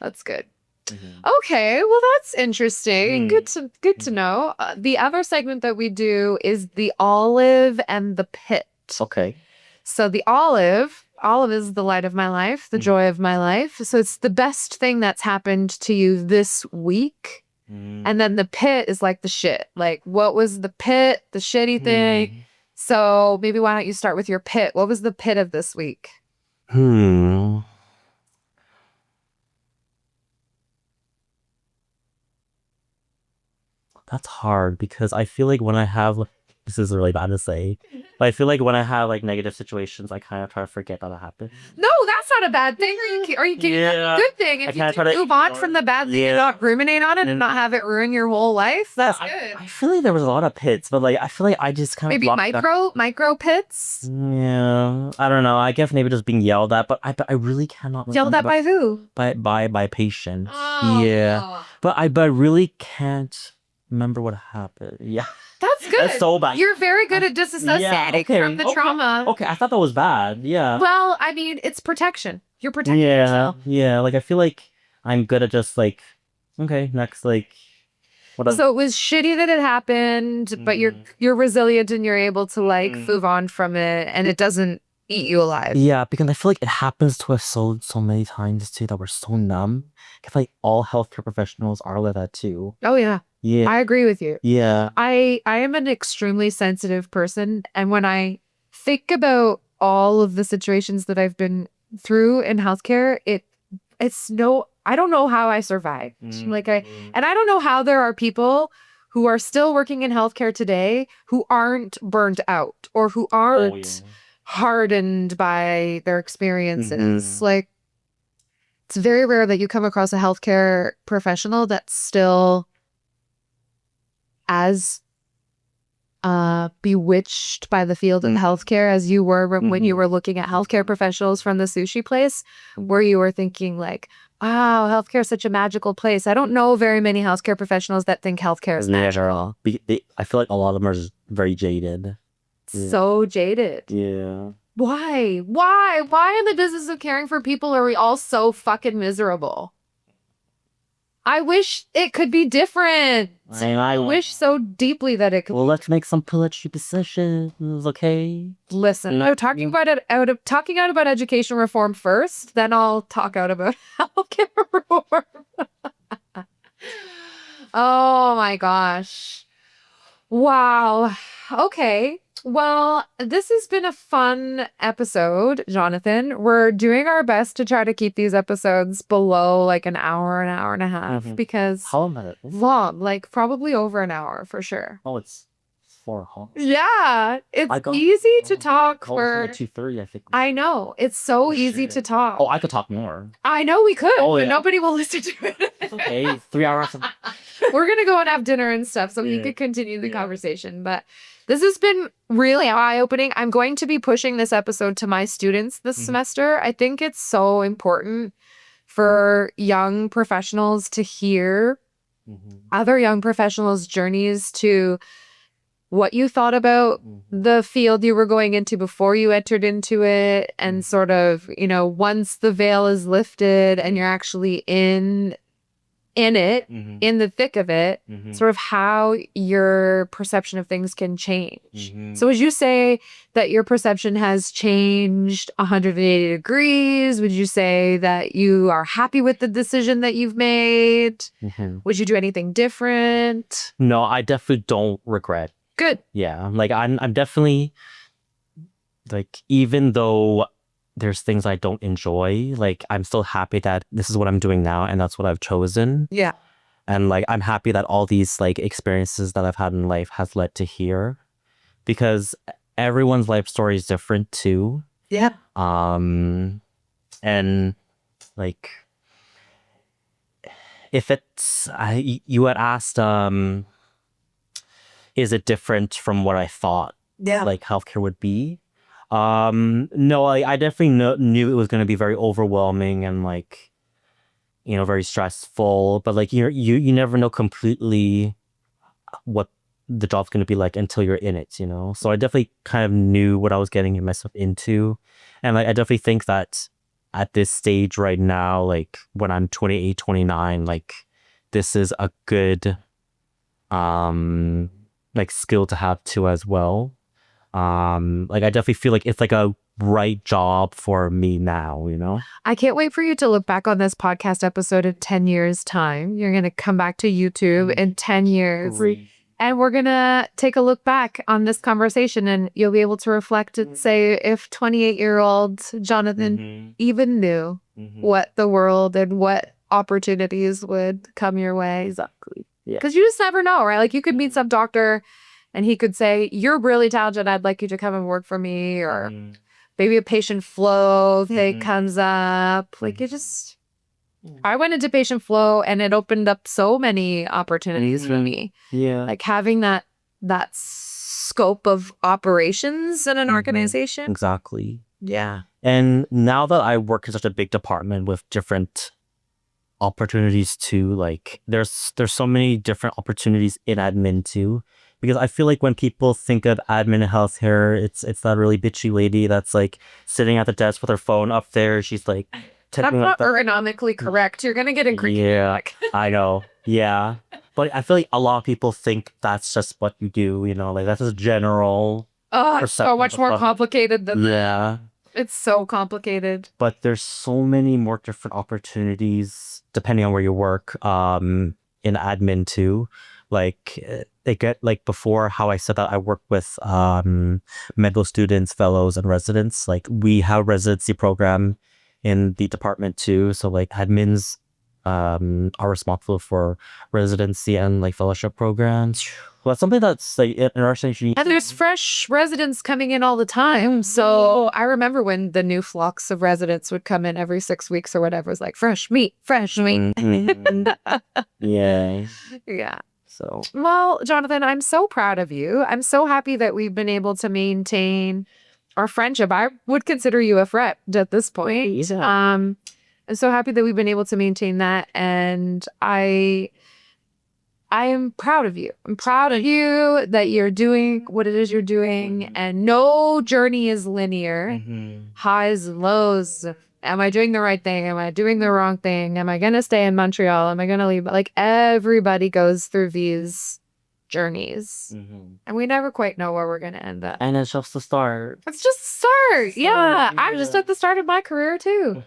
That's good. Okay, well that's interesting. Good to know. The other segment that we do is the olive and the pit. Okay. So the olive is the light of my life, the joy of my life. So it's the best thing that's happened to you this week. And then the pit is like the shit. Like what was the pit, the shitty thing? So maybe why don't you start with your pit? What was the pit of this week? That's hard because I feel like when I have, this is really bad to say, but I feel like when I have like negative situations, I kind of try to forget that it happened. No, that's not a bad thing. Are you kidding? That's a good thing. If you can move on from the bad thing and not ruminate on it and not have it ruin your whole life, that's good. I feel like there was a lot of pits, but like I feel like I just kind of maybe micro pits. Yeah, I don't know. I guess maybe just being yelled at, but I really cannot. Yelled at by who? By patients. Oh. Yeah, but I really can't remember what happened. Yeah. That's good. That's so bad. You're very good at disassociating from the trauma. Okay, I thought that was bad. Yeah. Well, I mean, it's protection. You're protecting yourself. Yeah. Like I feel like I'm good at just like, okay, next, like, whatever. So it was shitty that it happened, but you're resilient and you're able to like move on from it, and it doesn't eat you alive. Yeah, because I feel like it happens to us so many times too that we're so numb. I feel like all healthcare professionals are like that too. Oh yeah. Yeah. I agree with you. Yeah. I am an extremely sensitive person. And when I think about all of the situations that I've been through in healthcare, I don't know how I survived. And I don't know how there are people who are still working in healthcare today who aren't burned out or who aren't hardened by their experiences. Like, it's very rare that you come across a healthcare professional that's still as bewitched by the field of healthcare as you were when you were looking at healthcare professionals from the sushi place, where you were thinking like, wow, healthcare is such a magical place. I don't know very many healthcare professionals that think healthcare is magical. I feel like a lot of them are just very jaded. So jaded. Yeah. Why? Why in the business of caring for people are we all so fucking miserable? I wish it could be different. I wish so deeply that it could. Well, let's make some poetry decisions, okay? Listen, I'm talking out about education reform first, then I'll talk out about healthcare reform. Oh my gosh. Wow. Okay. Well, this has been a fun episode, Jonathan. We're doing our best to try to keep these episodes below like an hour and a half because how long? Long, like probably over an hour for sure. Oh, it's 4, huh? Yeah, it's I got- easy to talk Call for. at 2:30, I think. I know it's so easy to talk. Oh, I could talk more. I know we could, Oh, but yeah. nobody will listen to it. Okay, 3 hours. We're gonna go and have dinner and stuff, so we Yeah. could continue the Yeah. conversation. But this has been really eye-opening. I'm going to be pushing this episode to my students this semester. I think it's so important for young professionals to hear other young professionals' journeys to what you thought about the field you were going into before you entered into it, and sort of, you know, once the veil is lifted and you're actually in it, in the thick of it, sort of how your perception of things can change. So would you say that your perception has changed 180 degrees? Would you say that you are happy with the decision that you've made? Would you do anything different? No, I definitely don't regret. Good. Yeah, like I'm definitely, like, even though there's things I don't enjoy, like I'm still happy that this is what I'm doing now and that's what I've chosen. Yeah. And like I'm happy that all these like experiences that I've had in life has led to here, because everyone's life story is different too. Yeah. And like if it's you had asked is it different from what I thought like healthcare would be? No, I definitely knew it was going to be very overwhelming and like, you know, very stressful, but like you never know completely what the job's going to be like until you're in it, you know? So I definitely kind of knew what I was getting myself into. And like I definitely think that at this stage right now, like when I'm 28, 29, like this is a good like skill to have too as well. Like I definitely feel like it's like a right job for me now, you know? I can't wait for you to look back on this podcast episode in 10 years time. You're going to come back to YouTube in 10 years and we're going to take a look back on this conversation, and you'll be able to reflect and say if 28-year-old Jonathan even knew what the world and what opportunities would come your way. Exactly. Yeah. Because you just never know, right? Like you could meet some doctor and he could say, you're really talented, I'd like you to come and work for me. Or maybe a patient flow thing comes up. Like it just, I went into patient flow and it opened up so many opportunities for me. Yeah. Like having that scope of operations in an organization. Exactly. Yeah. And now that I work in such a big department with different opportunities too, like there's so many different opportunities in admin too, because I feel like when people think of admin and healthcare, it's that really bitchy lady that's like sitting at the desk with her phone up there. She's like, that's not ergonomically correct. You're gonna get a green. Yeah, I know. Yeah, but I feel like a lot of people think that's just what you do. You know, like that's a general. Oh, it's so much more complicated than yeah. It's so complicated. But there's so many more different opportunities depending on where you work. In admin too, like they get like before how I said that I work with medical students, fellows, and residents. Like we have a residency program in the department too. So like admins are responsible for residency and like fellowship programs. Well, that's something that's like in our station. And there's fresh residents coming in all the time. So I remember when the new flocks of residents would come in every 6 weeks or whatever. It was like fresh meat. Yeah. Yeah. So, well, Jonathan, I'm so proud of you. I'm so happy that we've been able to maintain our friendship. I would consider you a friend at this point. I'm so happy that we've been able to maintain that. And I am proud of you. I'm proud of you that you're doing what it is you're doing. And no journey is linear. Highs and lows. Am I doing the right thing? Am I doing the wrong thing? Am I going to stay in Montreal? Am I going to leave? Like everybody goes through these journeys. And we never quite know where we're going to end up. And it's just the start. It's just the start. Yeah. I'm just at the start of my career too.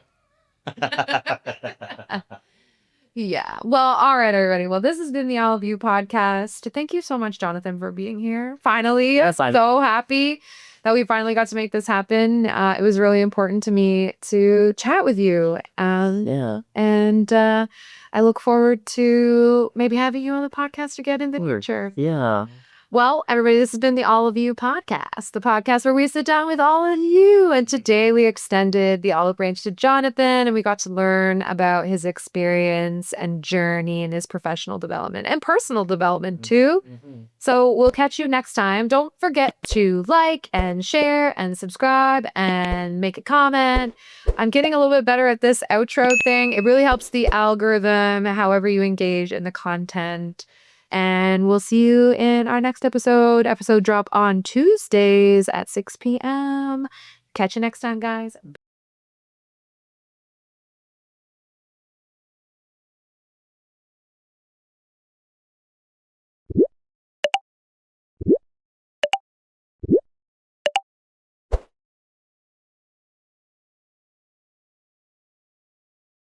Yeah. Well, all right, everybody. Well, this has been the All of You podcast. Thank you so much, Jonathan, for being here. Finally, yes, I'm so happy that we finally got to make this happen. It was really important to me to chat with you. Yeah. And I look forward to maybe having you on the podcast again in the future. Yeah. Well, everybody, this has been the All of You podcast, the podcast where we sit down with all of you. And today we extended the olive branch to Jonathan, and we got to learn about his experience and journey in his professional development and personal development too. So we'll catch you next time. Don't forget to like and share and subscribe and make a comment. I'm getting a little bit better at this outro thing. It really helps the algorithm, however you engage in the content. And we'll see you in our next episode. Episode drop on Tuesdays at 6 p.m. Catch you next time, guys.